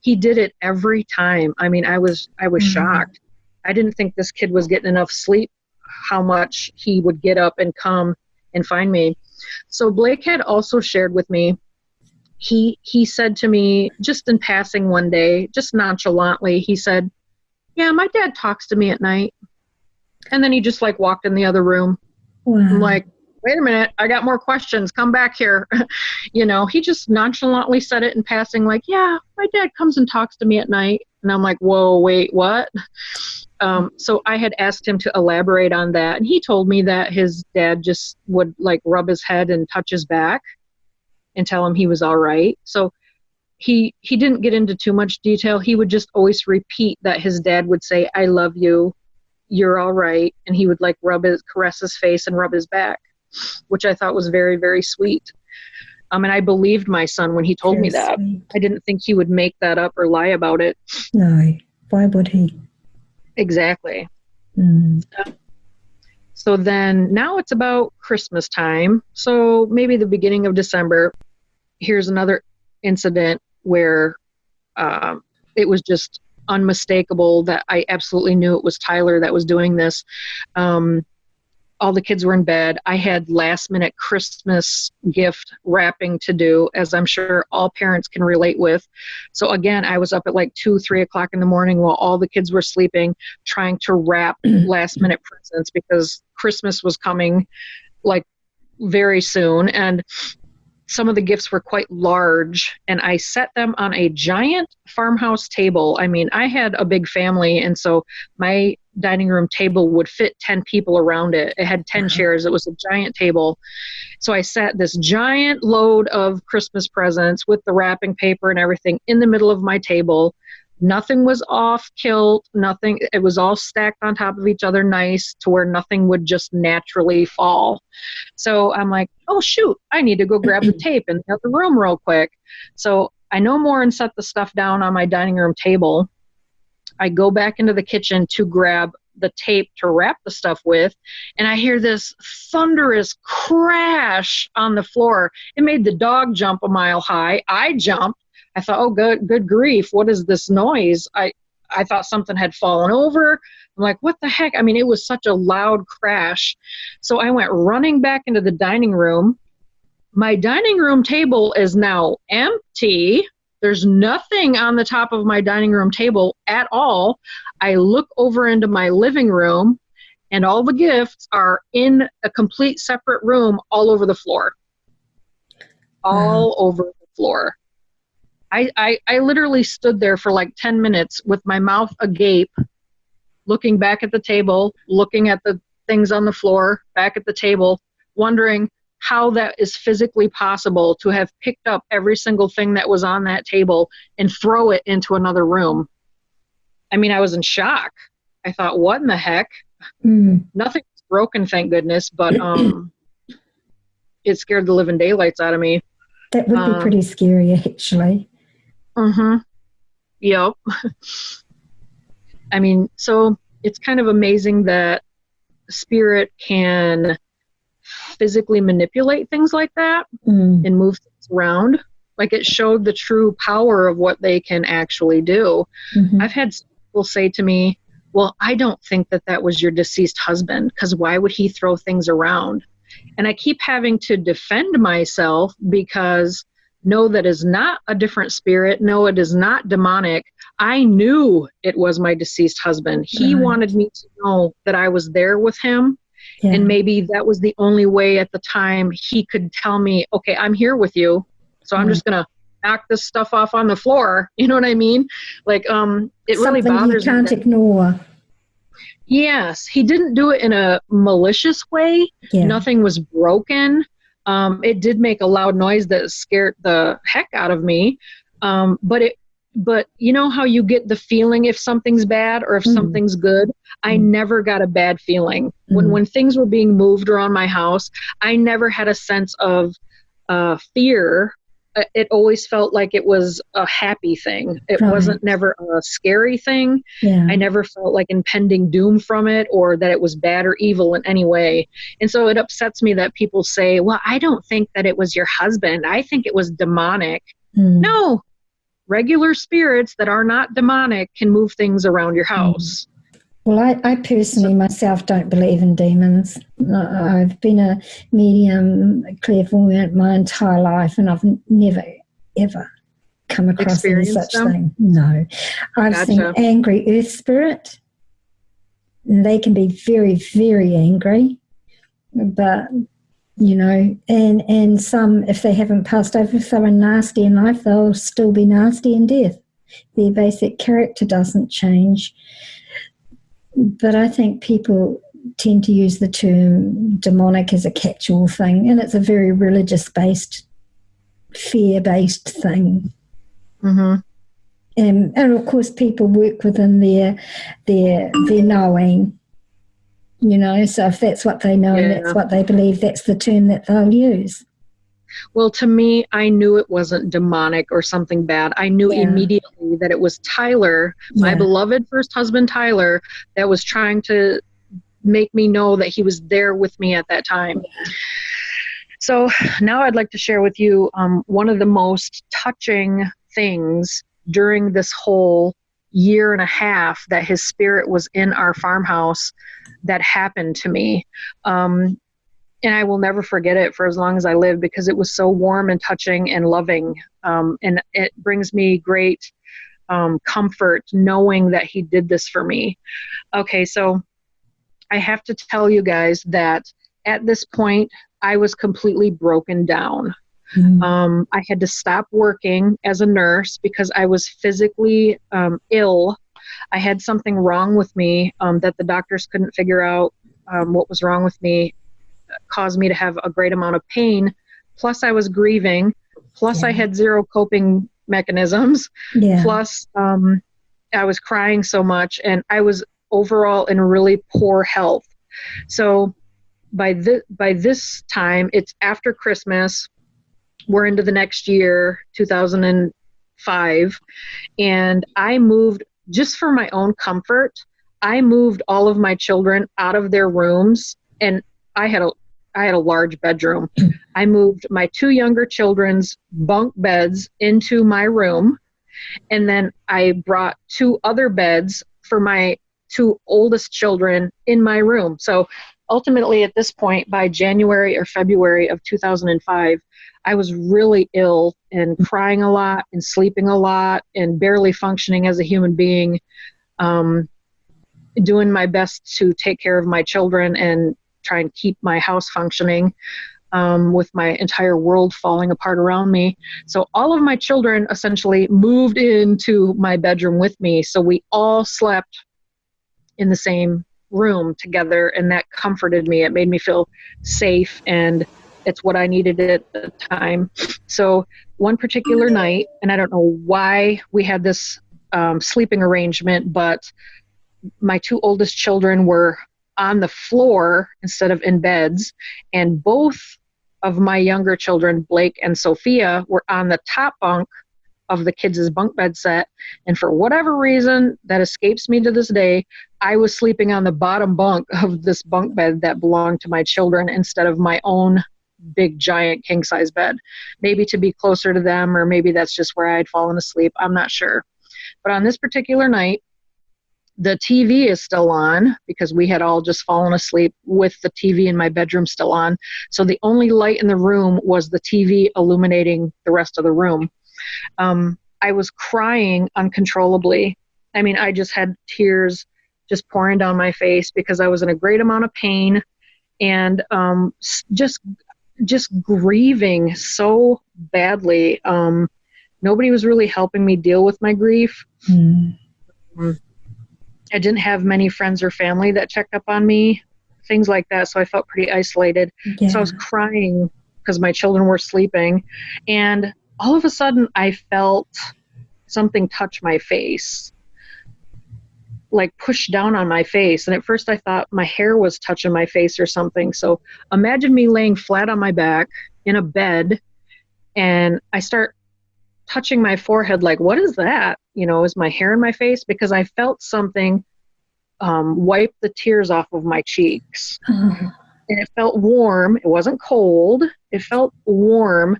he did it every time. I mean, I was shocked. I didn't think this kid was getting enough sleep, how much he would get up and come and find me. So Blake had also shared with me, he said to me just in passing one day, just nonchalantly, he said, yeah, my dad talks to me at night. And then he just like walked in the other room. Wow. I'm like, wait a minute, I got more questions. Come back here. You know, he just nonchalantly said it in passing, like, yeah, my dad comes and talks to me at night. And I'm like, whoa, wait, what? So I had asked him to elaborate on that. And he told me that his dad just would like rub his head and touch his back and tell him he was all right. So he didn't get into too much detail. He would just always repeat that his dad would say, I love you. You're all right. And he would like caress his face and rub his back, which I thought was very, very sweet. And I believed my son when he told me that. Sweet. I didn't think he would make that up or lie about it. No, why would he? Exactly. So then now it's about Christmas time. So maybe the beginning of December. Here's another incident where it was just unmistakable that I absolutely knew it was Tyler that was doing this. All the kids were in bed. I had last minute Christmas gift wrapping to do, as I'm sure all parents can relate with. So again, I was up at like 2-3 o'clock in the morning while all the kids were sleeping, trying to wrap last minute presents because Christmas was coming like very soon. And some of the gifts were quite large, and I set them on a giant farmhouse table. I mean, I had a big family, and so my dining room table would fit 10 people around it. It had 10 chairs. It was a giant table. So I set this giant load of Christmas presents with the wrapping paper and everything in the middle of my table. Nothing was off kilt, nothing. It was all stacked on top of each other nice to where nothing would just naturally fall. So I'm like, oh, shoot, I need to go grab the tape in the other room real quick. So I no more and set the stuff down on my dining room table. I go back into the kitchen to grab the tape to wrap the stuff with, and I hear this thunderous crash on the floor. It made the dog jump a mile high. I jumped. I thought, oh, good grief, what is this noise? I thought something had fallen over. I'm like, what the heck? I mean, it was such a loud crash. So I went running back into the dining room. My dining room table is now empty. There's nothing on the top of my dining room table at all. I look over into my living room, and all the gifts are in a complete separate room all over the floor. All over the floor. I literally stood there for like 10 minutes with my mouth agape, looking back at the table, looking at the things on the floor, back at the table, wondering how that is physically possible to have picked up every single thing that was on that table and throw it into another room. I mean, I was in shock. I thought, what in the heck? Nothing was broken, thank goodness, but it scared the living daylights out of me. That would be pretty scary, actually. Yep. I mean, so it's kind of amazing that spirit can physically manipulate things like that and move things around. Like, it showed the true power of what they can actually do. I've had people say to me, well, I don't think that was your deceased husband, because why would he throw things around? And I keep having to defend myself because no, that is not a different spirit. No, it is not demonic. I knew it was my deceased husband. He wanted me to know that I was there with him. Yeah. And maybe that was the only way at the time he could tell me, okay, I'm here with you. So I'm just going to knock this stuff off on the floor. You know what I mean? Like, it really bothers me. Something you can't ignore. Yes, he didn't do it in a malicious way. Yeah. Nothing was broken. It did make a loud noise that scared the heck out of me. But you know how you get the feeling if something's bad or if something's good? I never got a bad feeling. When things were being moved around my house, I never had a sense of fear. It always felt like it was a happy thing. It wasn't never a scary thing. Yeah. I never felt like impending doom from it or that it was bad or evil in any way. And so it upsets me that people say, well, I don't think that it was your husband. I think it was demonic. No, regular spirits that are not demonic can move things around your house. Well, I personally myself don't believe in demons. I've been a medium, clairvoyant my entire life, and I've never, ever come across any such thing. No. I've seen angry earth spirit. And they can be very, very angry. But, you know, and some, if they haven't passed over, if they were nasty in life, they'll still be nasty in death. Their basic character doesn't change. But I think people tend to use the term demonic as a catch-all thing, and it's a very religious-based, fear-based thing. And of course, people work within their knowing, you know. So if that's what they know and that's what they believe, that's the term that they'll use. Well, to me, I knew it wasn't demonic or something bad. I knew immediately that it was Tyler, my beloved first husband, Tyler, that was trying to make me know that he was there with me at that time. So now I'd like to share with you one of the most touching things during this whole year and a half that his spirit was in our farmhouse that happened to me. And I will never forget it for as long as I live because it was so warm and touching and loving. And it brings me great comfort knowing that he did this for me. Okay, so I have to tell you guys that at this point, I was completely broken down. I had to stop working as a nurse because I was physically ill. I had something wrong with me that the doctors couldn't figure out what was wrong with me. Caused me to have a great amount of pain. Plus I was grieving. Plus I had zero coping mechanisms. Plus I was crying so much and I was overall in really poor health. So by this time, it's after Christmas. We're into the next year, 2005. And I moved just for my own comfort. I moved all of my children out of their rooms, and I had a large bedroom. I moved my two younger children's bunk beds into my room, and then I brought two other beds for my two oldest children in my room. So ultimately at this point, by January or February of 2005, I was really ill and crying a lot and sleeping a lot and barely functioning as a human being, doing my best to take care of my children and try and keep my house functioning, with my entire world falling apart around me. So all of my children essentially moved into my bedroom with me. So we all slept in the same room together, and that comforted me. It made me feel safe, and it's what I needed at the time. So one particular night, and I don't know why we had this sleeping arrangement, but my two oldest children were on the floor instead of in beds, and both of my younger children, Blake and Sophia, were on the top bunk of the kids' bunk bed set. And for whatever reason that escapes me to this day, I was sleeping on the bottom bunk of this bunk bed that belonged to my children instead of my own big giant king size bed. Maybe to be closer to them, or maybe that's just where I had fallen asleep. I'm not sure. But on this particular night, the TV is still on because we had all just fallen asleep with the TV in my bedroom still on. So the only light in the room was the TV illuminating the rest of the room. I was crying uncontrollably. I mean, I just had tears just pouring down my face because I was in a great amount of pain and just grieving so badly. Nobody was really helping me deal with my grief. I didn't have many friends or family that checked up on me, things like that. So I felt pretty isolated. Yeah. So I was crying because my children were sleeping. And all of a sudden I felt something touch my face, like push down on my face. And at first I thought my hair was touching my face or something. So imagine me laying flat on my back in a bed, and I start touching my forehead like, what is that? You know, is my hair in my face? Because I felt something wipe the tears off of my cheeks. Oh. And it felt warm. It wasn't cold. It felt warm.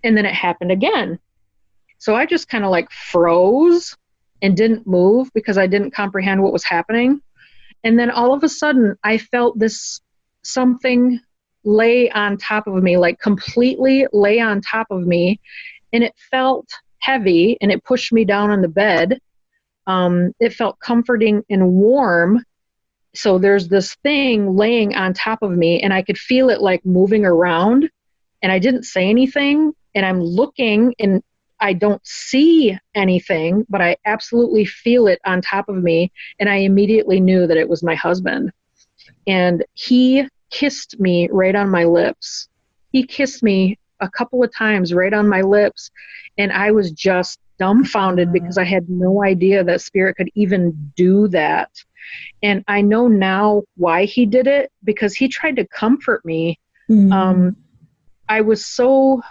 And then it happened again. So I just kind of like froze and didn't move because I didn't comprehend what was happening. And then all of a sudden I felt this something lay on top of me, like completely lay on top of me. And it felt heavy, and it pushed me down on the bed. It felt comforting and warm. So there's this thing laying on top of me, and I could feel it like moving around, and I didn't say anything, and I'm looking and I don't see anything, but I absolutely feel it on top of me. And I immediately knew that it was my husband. And he kissed me right on my lips. He kissed me a couple of times right on my lips. And I was just dumbfounded because I had no idea that spirit could even do that. And I know now why he did it, because he tried to comfort me. I was so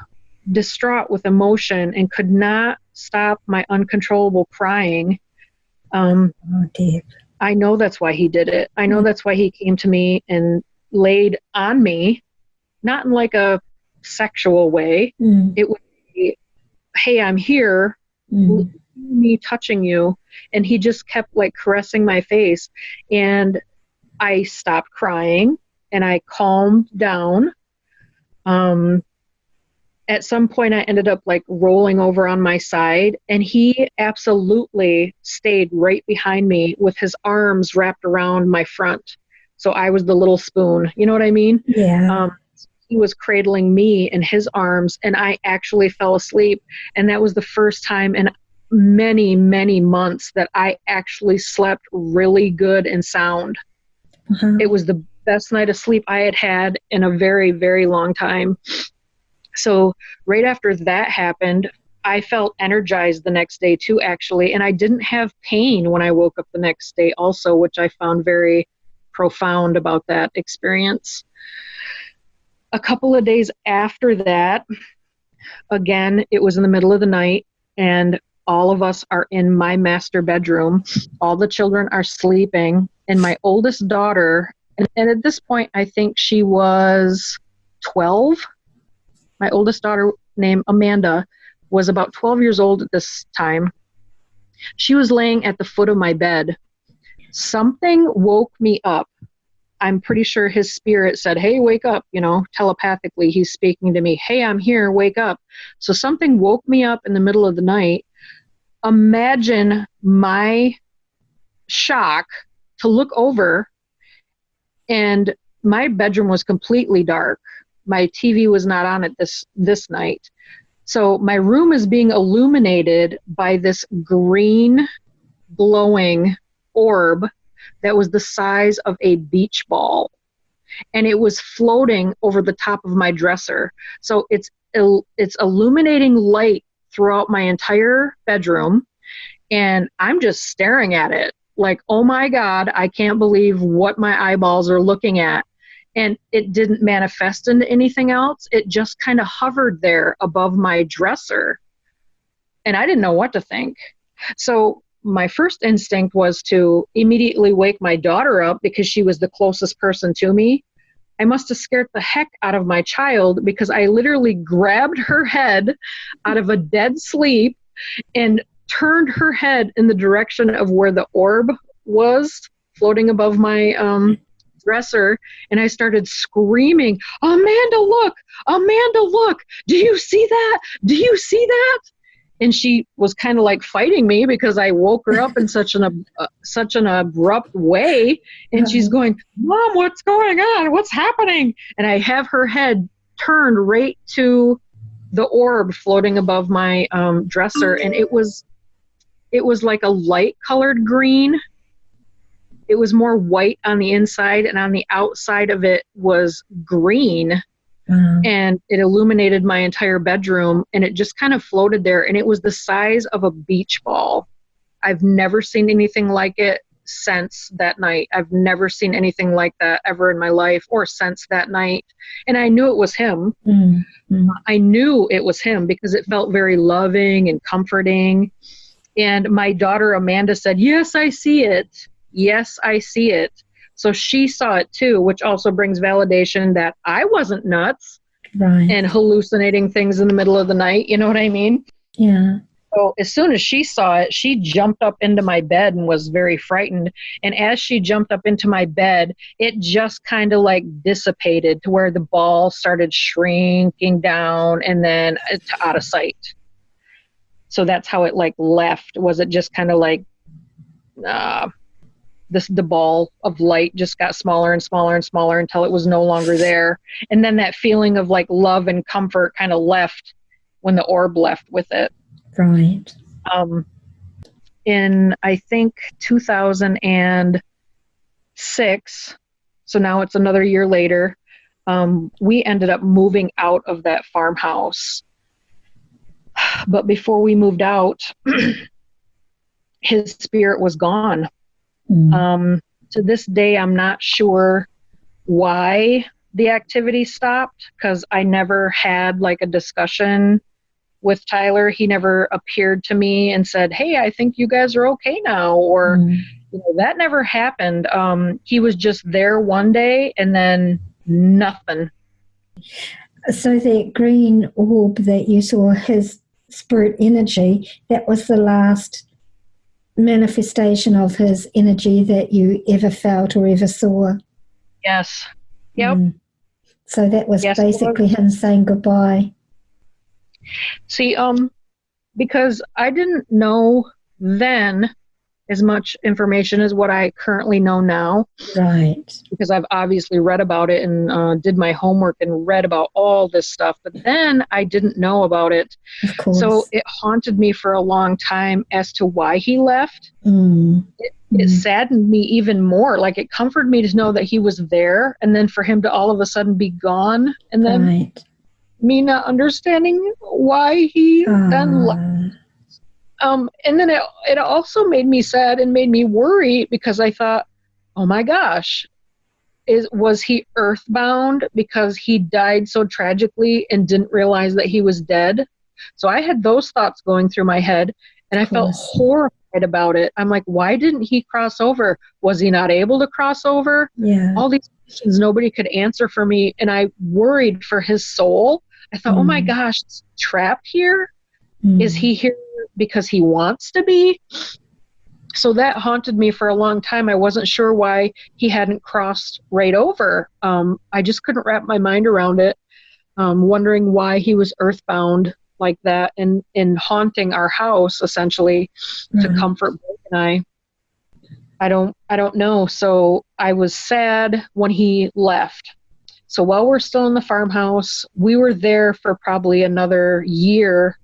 distraught with emotion and could not stop my uncontrollable crying. Oh, dear. I know that's why he did it. I know that's why he came to me and laid on me, not in like a sexual way. It would be, hey, I'm here, me touching you. And he just kept like caressing my face. And I stopped crying and I calmed down. At some point I ended up like rolling over on my side, and he absolutely stayed right behind me with his arms wrapped around my front. So I was the little spoon, you know what I mean? Yeah. He was cradling me in his arms, and I actually fell asleep. And that was the first time in many, many months that I actually slept really good and sound. It was the best night of sleep I had had in a very, very long time. So right after that happened, I felt energized the next day too, actually. And I didn't have pain when I woke up the next day also, which I found very profound about that experience. A couple of days after that, again, it was in the middle of the night, and all of us are in my master bedroom. All the children are sleeping, and my oldest daughter, and at this point, I think she was 12. My oldest daughter, named Amanda, was about 12 years old at this time. She was laying at the foot of my bed. Something woke me up. I'm pretty sure his spirit said, hey, wake up, you know, telepathically. He's speaking to me. Hey, I'm here, wake up. So something woke me up in the middle of the night. Imagine my shock to look over, and my bedroom was completely dark. My TV was not on it this night. So my room is being illuminated by this green glowing orb that was the size of a beach ball. And it was floating over the top of my dresser. So it's illuminating light throughout my entire bedroom. And I'm just staring at it like, oh my God, I can't believe what my eyeballs are looking at. And it didn't manifest into anything else. It just kind of hovered there above my dresser. And I didn't know what to think. So my first instinct was to immediately wake my daughter up because she was the closest person to me. I must have scared the heck out of my child because I literally grabbed her head out of a dead sleep and turned her head in the direction of where the orb was floating above my dresser, and I started screaming, Amanda, look! Amanda, look! Do you see that? Do you see that? And she was kind of like fighting me because I woke her up in such an abrupt way, and she's going, Mom, what's going on? What's happening? And I have her head turned right to the orb floating above my dresser, and it was like a light colored green. it was more white on the inside, and on the outside of it was green. And it illuminated my entire bedroom, and it just kind of floated there, and it was the size of a beach ball. I've never seen anything like it since that night. I've never seen anything like that ever in my life or since that night. And I knew it was him. I knew it was him because it felt very loving and comforting. And my daughter Amanda said, "Yes, I see it. Yes, I see it." So she saw it too, which also brings validation that I wasn't nuts and hallucinating things in the middle of the night. You know what I mean? Yeah. So as soon as she saw it, she jumped up into my bed and was very frightened. And as she jumped up into my bed, it just kind of like dissipated to where the ball started shrinking down and then out of sight. So that's how it like left. Was it just kind of like the ball of light just got smaller and smaller and smaller until it was no longer there. And then that feeling of like love and comfort kind of left when the orb left with it. Right. In, I think, 2006, so now it's another year later, we ended up moving out of that farmhouse. But before we moved out, his spirit was gone. To this day, I'm not sure why the activity stopped, because I never had like a discussion with Tyler. He never appeared to me and said, "Hey, I think you guys are okay now," or that never happened. He was just there one day and then nothing. So that green orb that you saw, his spirit energy, that was the last manifestation of his energy that you ever felt or ever saw? Yes. Yep. So that was basically him saying goodbye. See, because I didn't know then as much information as what I currently know now. Right. Because I've obviously read about it and did my homework and read about all this stuff. But then I didn't know about it. Of course. So it haunted me for a long time as to why he left. It saddened me even more. Like, it comforted me to know that he was there, and then for him to all of a sudden be gone, and then me not understanding why he then left. And then it also made me sad and made me worry, because I thought, oh my gosh, was he earthbound because he died so tragically and didn't realize that he was dead? So I had those thoughts going through my head, and I felt horrified about it. I'm like, why didn't he cross over? Was he not able to cross over? Yeah. All these questions nobody could answer for me, and I worried for his soul. I thought, oh my gosh, is he trapped here? Is he here because he wants to be? So that haunted me for a long time. I wasn't sure why he hadn't crossed right over. I just couldn't wrap my mind around it, wondering why he was earthbound like that and haunting our house, essentially, to comfort Blake and I. I don't know. So I was sad when he left. So while we're still in the farmhouse, we were there for probably another year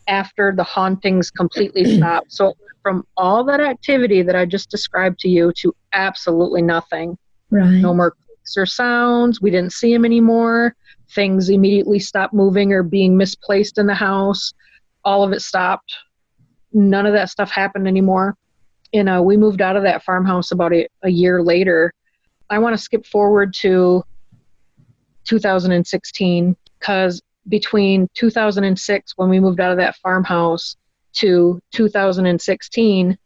after the hauntings completely stopped. So from all that activity that I just described to you to absolutely nothing. Right. No more clicks or sounds. We didn't see him anymore. Things immediately stopped moving or being misplaced in the house. All of it stopped. None of that stuff happened anymore. And we moved out of that farmhouse about a year later. I want to skip forward to 2016, because between 2006, when we moved out of that farmhouse, to 2016,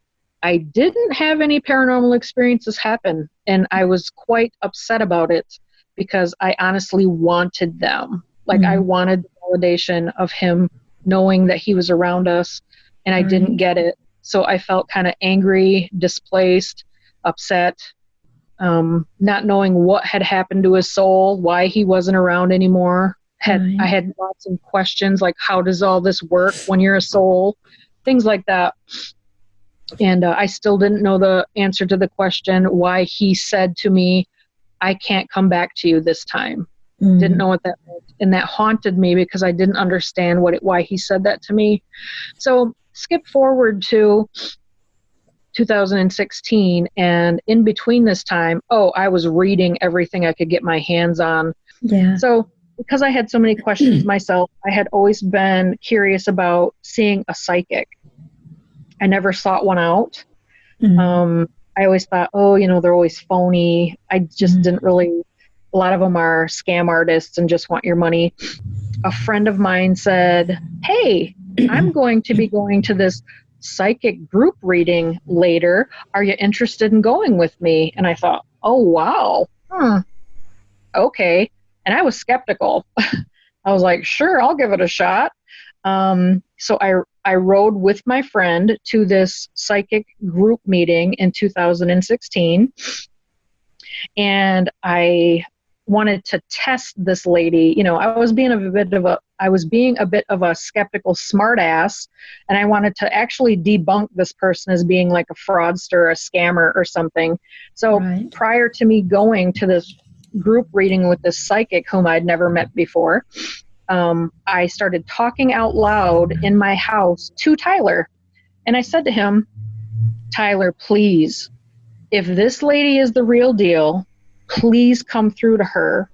I didn't have any paranormal experiences happen. And I was quite upset about it, because I honestly wanted them. Like, I wanted the validation of him knowing that he was around us, and I didn't get it. So I felt kind of angry, displaced, upset, not knowing what had happened to his soul, why he wasn't around anymore. I had lots of questions, like, how does all this work when you're a soul? Things like that. And I still didn't know the answer to the question why he said to me, I can't come back to you this time. Didn't know what that meant. And that haunted me, because I didn't understand why he said that to me. So skip forward to 2016. And in between this time, I was reading everything I could get my hands on. Yeah. So because I had so many questions myself, I had always been curious about seeing a psychic. I never sought one out. I always thought, they're always phony. I just didn't really, a lot of them are scam artists and just want your money. A friend of mine said, hey, I'm going to be going to this psychic group reading later. Are you interested in going with me? And I thought, oh, wow. Okay. And I was skeptical. I was like, sure, I'll give it a shot. So I rode with my friend to this psychic group meeting in 2016. And I wanted to test this lady. I was being a bit of a skeptical smartass, and I wanted to actually debunk this person as being like a fraudster, a scammer, or something. So prior to me going to this group reading with this psychic whom I'd never met before, I started talking out loud in my house to Tyler. And I said to him, Tyler, please, if this lady is the real deal, please come through to her.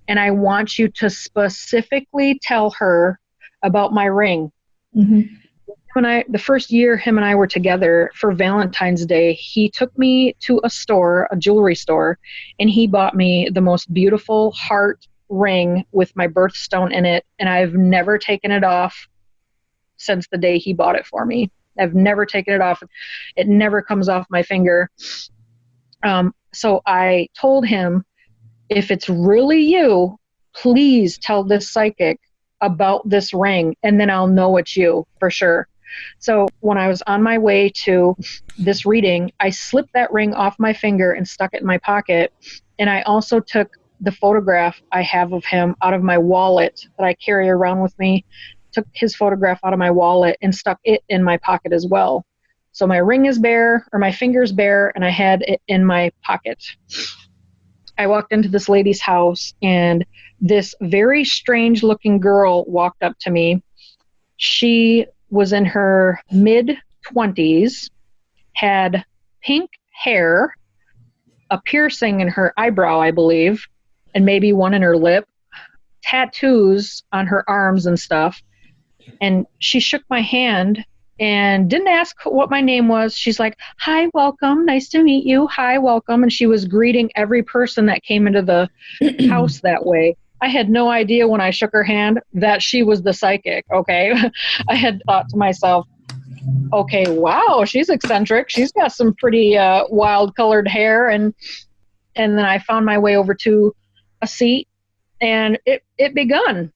And I want you to specifically tell her about my ring. The first year him and I were together for Valentine's Day, he took me to a jewelry store, and he bought me the most beautiful heart ring with my birthstone in it. And I've never taken it off since the day he bought it for me. I've never taken it off. It never comes off my finger. So I told him, if it's really you, please tell this psychic about this ring, and then I'll know it's you for sure. So when I was on my way to this reading, I slipped that ring off my finger and stuck it in my pocket. And I also took the photograph I have of him out of my wallet that I carry around with me, took his photograph out of my wallet and stuck it in my pocket as well. So my ring is bare, or my finger's bare, and I had it in my pocket. I walked into this lady's house, and this very strange looking girl walked up to me. She was in her mid-20s, had pink hair, a piercing in her eyebrow, I believe, and maybe one in her lip, tattoos on her arms and stuff. And she shook my hand and didn't ask what my name was. She's like, hi, welcome. Nice to meet you. Hi, welcome. And she was greeting every person that came into the house that way. I had no idea when I shook her hand that she was the psychic, okay? I had thought to myself, okay, wow, she's eccentric. She's got some pretty wild colored hair. And then I found my way over to a seat, and it begun.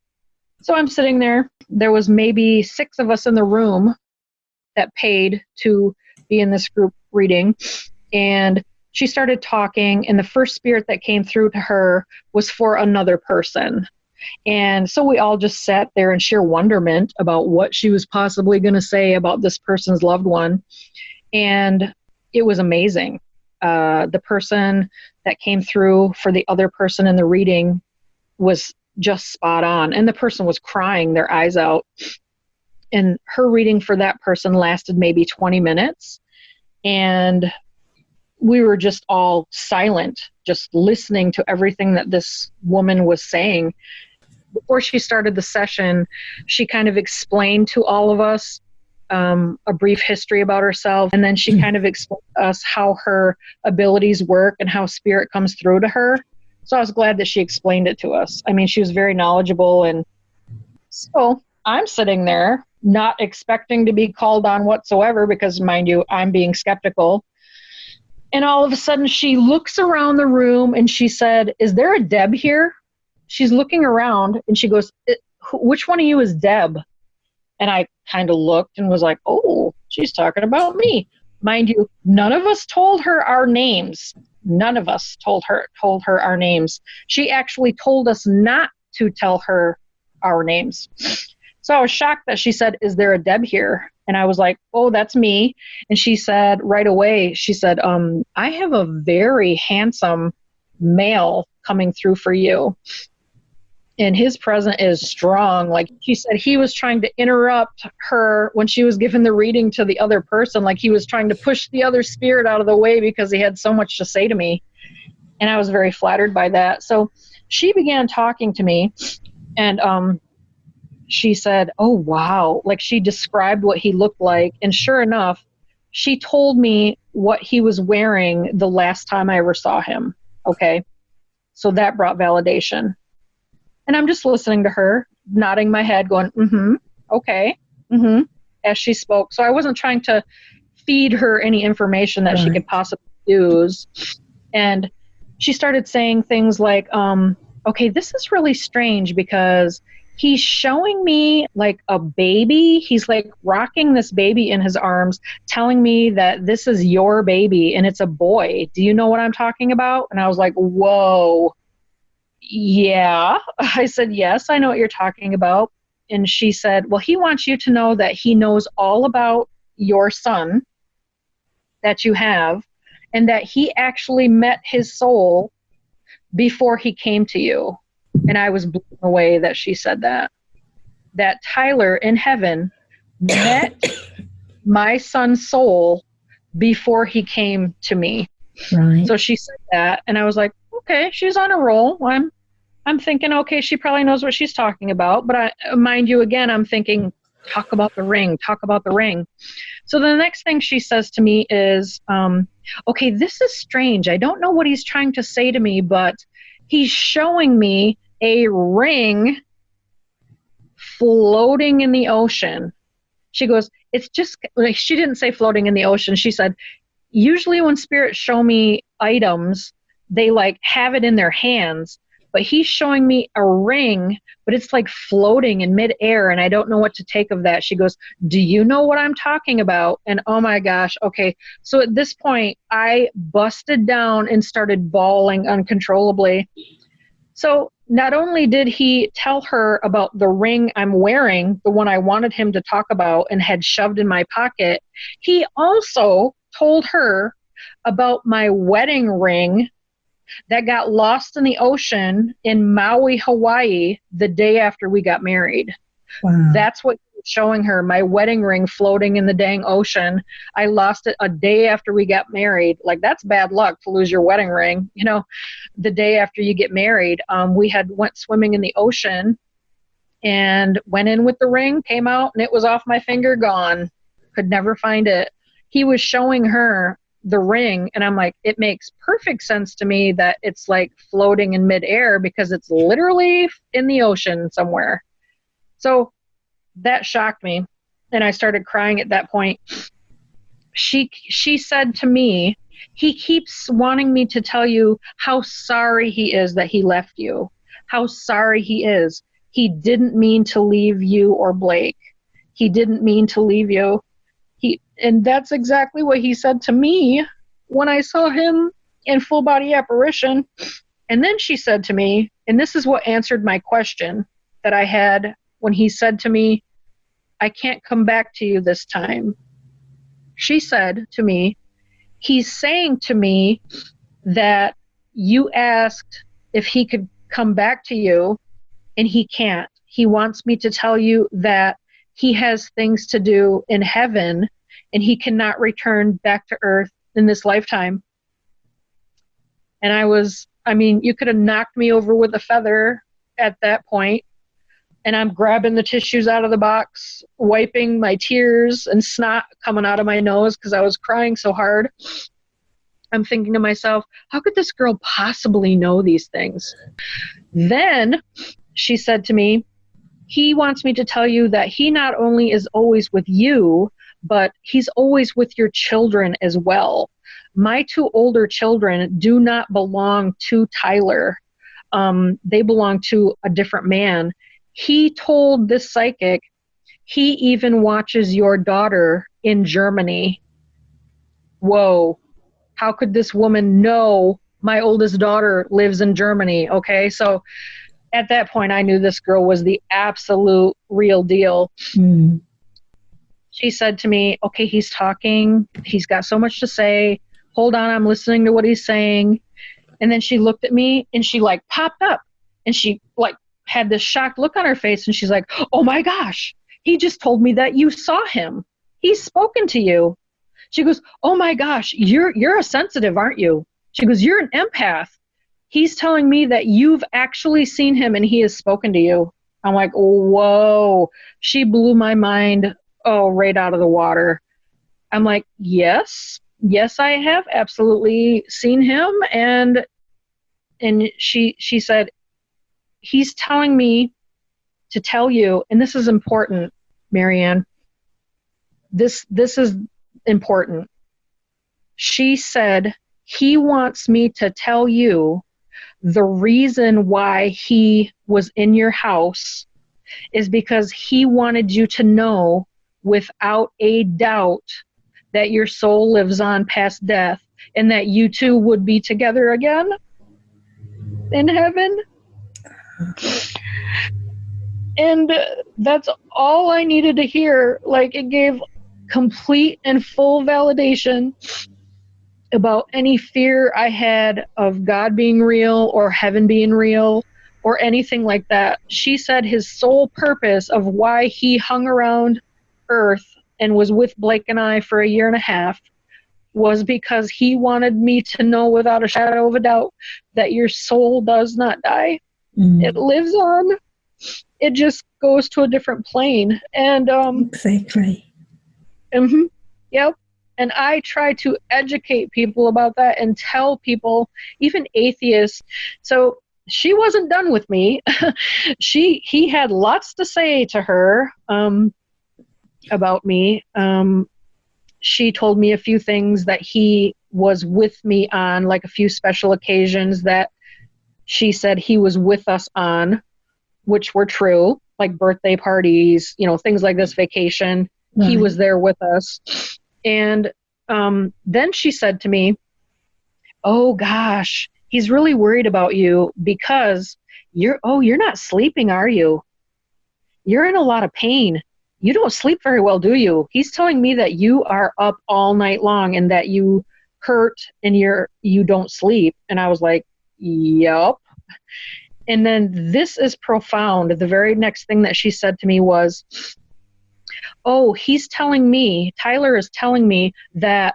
So I'm sitting there. There was maybe 6 of us in the room that paid to be in this group reading. And she started talking, and the first spirit that came through to her was for another person. And so we all just sat there in sheer wonderment about what she was possibly going to say about this person's loved one. And it was amazing. The person that came through for the other person in the reading was just spot on. And the person was crying their eyes out. And her reading for that person lasted maybe 20 minutes. And we were just all silent, just listening to everything that this woman was saying. Before she started the session, she kind of explained to all of us a brief history about herself. And then she kind of explained to us how her abilities work and how spirit comes through to her. So I was glad that she explained it to us. I mean, she was very knowledgeable. And so I'm sitting there not expecting to be called on whatsoever because, mind you, I'm being skeptical. And all of a sudden she looks around the room and she said, is there a Deb here? She's looking around and she goes, which one of you is Deb? And I kind of looked and was like, oh, she's talking about me. Mind you, none of us told her our names. None of us told her our names. She actually told us not to tell her our names. So I was shocked that she said, is there a Deb here? And I was like, oh, that's me. And she said right away, she said, I have a very handsome male coming through for you. and his present is strong. Like she said, he was trying to interrupt her when she was giving the reading to the other person. Like he was trying to push the other spirit out of the way because he had so much to say to me. And I was very flattered by that. So she began talking to me, and she said, oh, wow. Like she described what he looked like. And sure enough, she told me what he was wearing the last time I ever saw him. Okay. So that brought validation. And I'm just listening to her, nodding my head, going, okay, as she spoke. So I wasn't trying to feed her any information that she could possibly use. And she started saying things like, okay, this is really strange because he's showing me like a baby. He's like rocking this baby in his arms, telling me that this is your baby and it's a boy. Do you know what I'm talking about? And I was like, whoa. Yeah. I said, yes, I know what you're talking about. And she said, well, he wants you to know that he knows all about your son that you have, and that he actually met his soul before he came to you. And I was blown away that she said that. That Tyler in heaven met my son's soul before he came to me. Right. So she said that, and I was like, okay, she's on a roll. I'm thinking, okay, she probably knows what she's talking about. But mind you, again, I'm thinking, talk about the ring, talk about the ring. So the next thing she says to me is, okay, this is strange. I don't know what he's trying to say to me, but he's showing me a ring floating in the ocean. She goes, it's just, like, she didn't say floating in the ocean. She said, usually when spirits show me items, they like have it in their hands, but he's showing me a ring, but it's like floating in midair, and I don't know what to take of that. She goes, do you know what I'm talking about? And oh my gosh, okay. So at this point, I busted down and started bawling uncontrollably. So not only did he tell her about the ring I'm wearing, the one I wanted him to talk about and had shoved in my pocket, he also told her about my wedding ring that got lost in the ocean in Maui, Hawaii, the day after we got married. Wow. That's what he was showing her, my wedding ring floating in the dang ocean. I lost it a day after we got married. Like, that's bad luck to lose your wedding ring. You know, the day after you get married, we had went swimming in the ocean and went in with the ring, came out, and it was off my finger, gone. Could never find it. He was showing her the ring, and I'm like, it makes perfect sense to me that it's like floating in midair because it's literally in the ocean somewhere. So that shocked me, and I started crying at that point. She said to me, he keeps wanting me to tell you how sorry he is that he left you, how sorry he is. He didn't mean to leave you or Blake. He didn't mean to leave you. And that's exactly what he said to me when I saw him in full body apparition. And then she said to me, and this is what answered my question that I had when he said to me, I can't come back to you this time. She said to me, he's saying to me that you asked if he could come back to you, and he can't. He wants me to tell you that he has things to do in heaven, and he cannot return back to earth in this lifetime. And I mean, you could have knocked me over with a feather at that point. And I'm grabbing the tissues out of the box, wiping my tears and snot coming out of my nose because I was crying so hard. I'm thinking to myself, how could this girl possibly know these things? Then she said to me, he wants me to tell you that he not only is always with you, but he's always with your children as well. My two older children do not belong to Tyler. They belong to a different man. He told this psychic he even watches your daughter in Germany. Whoa. How could this woman know my oldest daughter lives in Germany? Okay, so at that point, I knew this girl was the absolute real deal. Mm. She said to me, okay, he's talking. He's got so much to say. Hold on, I'm listening to what he's saying. And then she looked at me and she like popped up and she like had this shocked look on her face, and she's like, oh my gosh, he just told me that you saw him. He's spoken to you. She goes, oh my gosh, you're a sensitive, aren't you? She goes, you're an empath. He's telling me that you've actually seen him and he has spoken to you. I'm like, whoa. She blew my mind, right out of the water. I'm like, yes, I have absolutely seen him. And she said, he's telling me to tell you, and this is important, Marianne. This is important. She said, he wants me to tell you the reason why he was in your house is because he wanted you to know without a doubt that your soul lives on past death and that you two would be together again in heaven. And that's all I needed to hear. Like, it gave complete and full validation about any fear I had of God being real or heaven being real or anything like that. She said his sole purpose of why he hung around Earth and was with Blake and I for 1.5 years was because he wanted me to know without a shadow of a doubt that your soul does not die. It lives on. It just goes to a different plane. And exactly. Yep. And I try to educate people about that and tell people, even atheists. So she wasn't done with me. He had lots to say to her about me. She told me a few things that he was with me on, like a few special occasions that she said he was with us on, which were true, like birthday parties, things like this, vacation. Right. He was there with us. And then she said to me, oh gosh, he's really worried about you because you're not sleeping, are you? You're in a lot of pain. You don't sleep very well, do you? He's telling me that you are up all night long and that you hurt and you don't sleep. And I was like, yep. And then this is profound. The very next thing that she said to me was, oh, Tyler is telling me that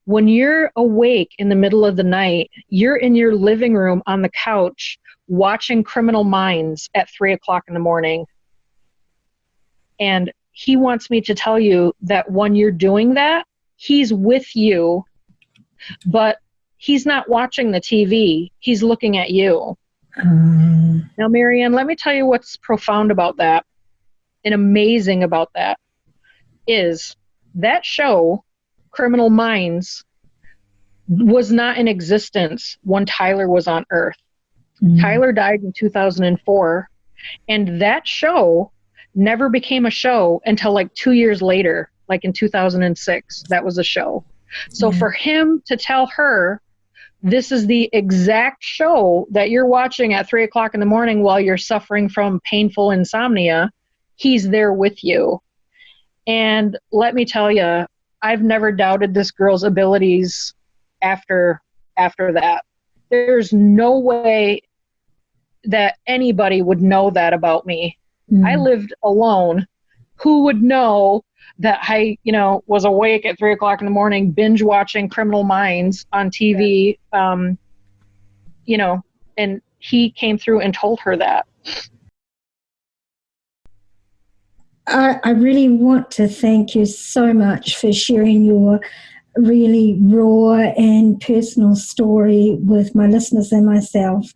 when you're awake in the middle of the night, you're in your living room on the couch watching Criminal Minds at 3:00 in the morning. And he wants me to tell you that when you're doing that, he's with you, but he's not watching the TV. He's looking at you. Now, Marianne, let me tell you what's profound about that and amazing about that is that show, Criminal Minds, was not in existence when Tyler was on Earth. Tyler died in 2004, and that show never became a show until like 2 years later, like in 2006. That was a show. So for him to tell her, this is the exact show that you're watching at 3:00 in the morning while you're suffering from painful insomnia, he's there with you. And let me tell you, I've never doubted this girl's abilities after that. There's no way that anybody would know that about me. I lived alone. Who would know that I, was awake at 3:00 in the morning, binge watching Criminal Minds on TV, and he came through and told her that. I really want to thank you so much for sharing your really raw and personal story with my listeners and myself.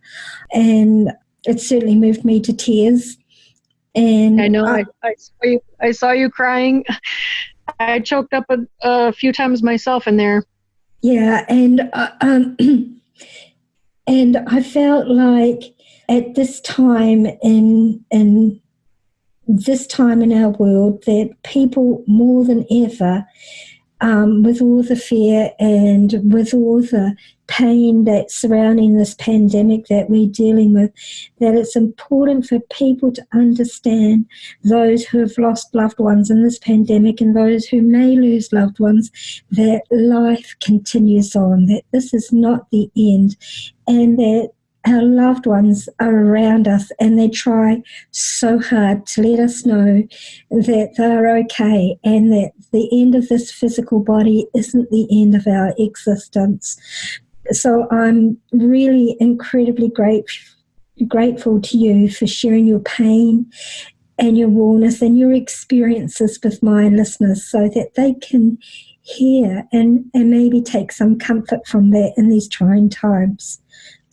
And it certainly moved me to tears. And I know I saw you crying. I choked up a few times myself in there. Yeah, and I felt like at this time in our world that people more than ever, with all the fear and with all the pain that's surrounding this pandemic that we're dealing with, that it's important for people to understand those who have lost loved ones in this pandemic and those who may lose loved ones, that life continues on, that this is not the end, and that our loved ones are around us and they try so hard to let us know that they're okay and that the end of this physical body isn't the end of our existence. So I'm really incredibly grateful to you for sharing your pain and your rawness and your experiences with my listeners so that they can hear and maybe take some comfort from that in these trying times.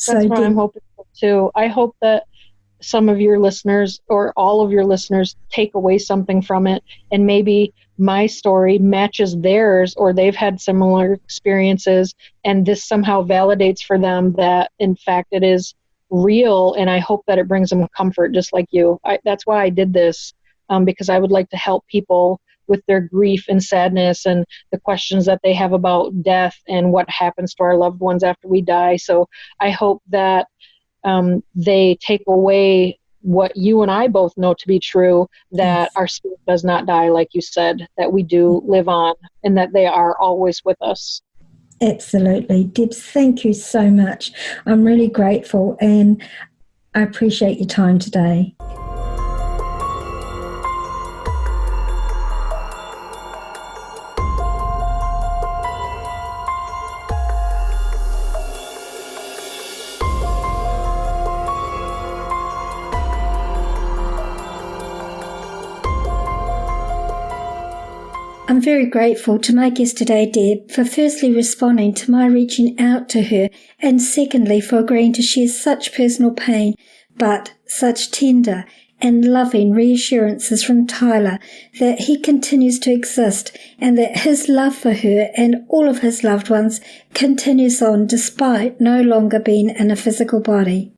That's what I'm hoping for too. I hope that some of your listeners or all of your listeners take away something from it, and maybe my story matches theirs, or they've had similar experiences, and this somehow validates for them that in fact it is real. And I hope that it brings them comfort, just like you. That's why I did this, because I would like to help people with their grief and sadness and the questions that they have about death and what happens to our loved ones after we die. So I hope that they take away what you and I both know to be true, that our spirit does not die, like you said, that we do live on, and that they are always with us. Absolutely. Debs, thank you so much. I'm really grateful and I appreciate your time today. I'm very grateful to my guest today, Deb, for firstly responding to my reaching out to her, and secondly for agreeing to share such personal pain, but such tender and loving reassurances from Tyler that he continues to exist and that his love for her and all of his loved ones continues on despite no longer being in a physical body.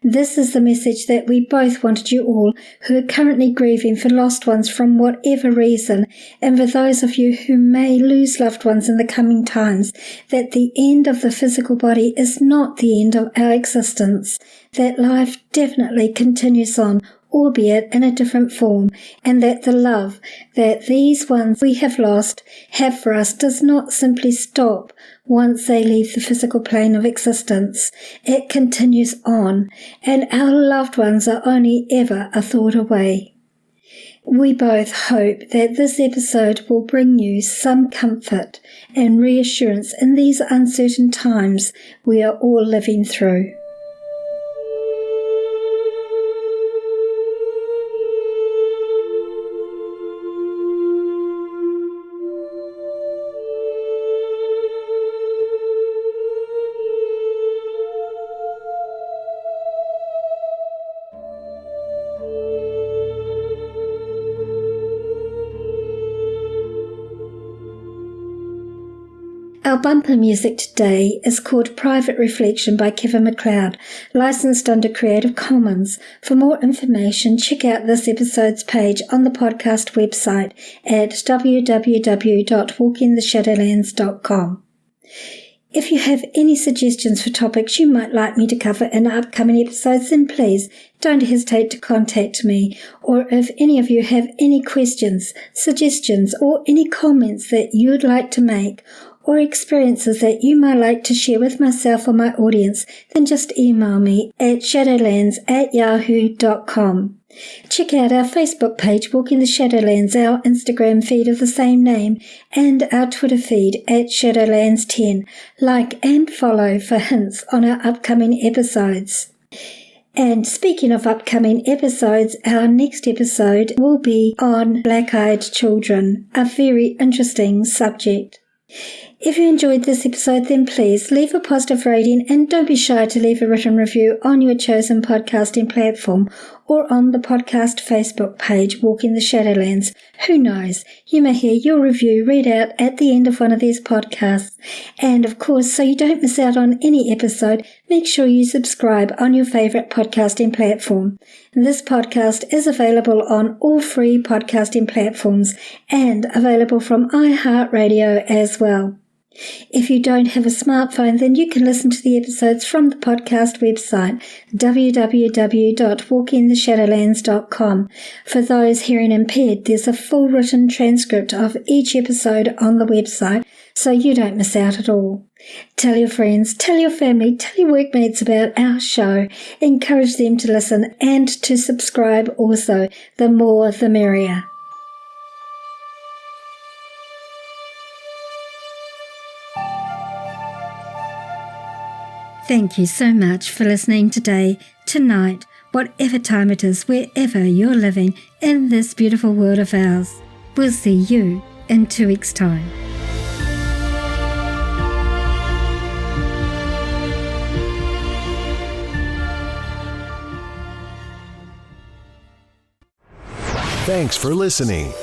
This is the message that we both wanted you all who are currently grieving for lost ones from whatever reason, and for those of you who may lose loved ones in the coming times, that the end of the physical body is not the end of our existence, that life definitely continues on, albeit in a different form, and that the love that these ones we have lost have for us does not simply stop once they leave the physical plane of existence. It continues on, and our loved ones are only ever a thought away. We both hope that this episode will bring you some comfort and reassurance in these uncertain times we are all living through. Our bumper music today is called Private Reflection by Kevin MacLeod, licensed under Creative Commons. For more information, check out this episode's page on the podcast website at www.walkingtheshadowlands.com. If you have any suggestions for topics you might like me to cover in upcoming episodes, then please don't hesitate to contact me. Or if any of you have any questions, suggestions, or any comments that you'd like to make, or experiences that you might like to share with myself or my audience, then just email me at shadowlands@yahoo.com. Check out our Facebook page, Walking the Shadowlands, our Instagram feed of the same name, and our Twitter feed at Shadowlands10. Like and follow for hints on our upcoming episodes. And speaking of upcoming episodes, our next episode will be on black-eyed children, a very interesting subject. If you enjoyed this episode, then please leave a positive rating and don't be shy to leave a written review on your chosen podcasting platform or on the podcast Facebook page, Walking the Shadowlands. Who knows, you may hear your review read out at the end of one of these podcasts. And of course, so you don't miss out on any episode, make sure you subscribe on your favorite podcasting platform. This podcast is available on all free podcasting platforms and available from iHeartRadio as well. If you don't have a smartphone, then you can listen to the episodes from the podcast website, www.walkingtheshadowlands.com. For those hearing impaired, there's a full written transcript of each episode on the website, so you don't miss out at all. Tell your friends, tell your family, tell your workmates about our show. Encourage them to listen and to subscribe also. The more, the merrier. Thank you so much for listening today, tonight, whatever time it is, wherever you're living in this beautiful world of ours. We'll see you in 2 weeks' time. Thanks for listening.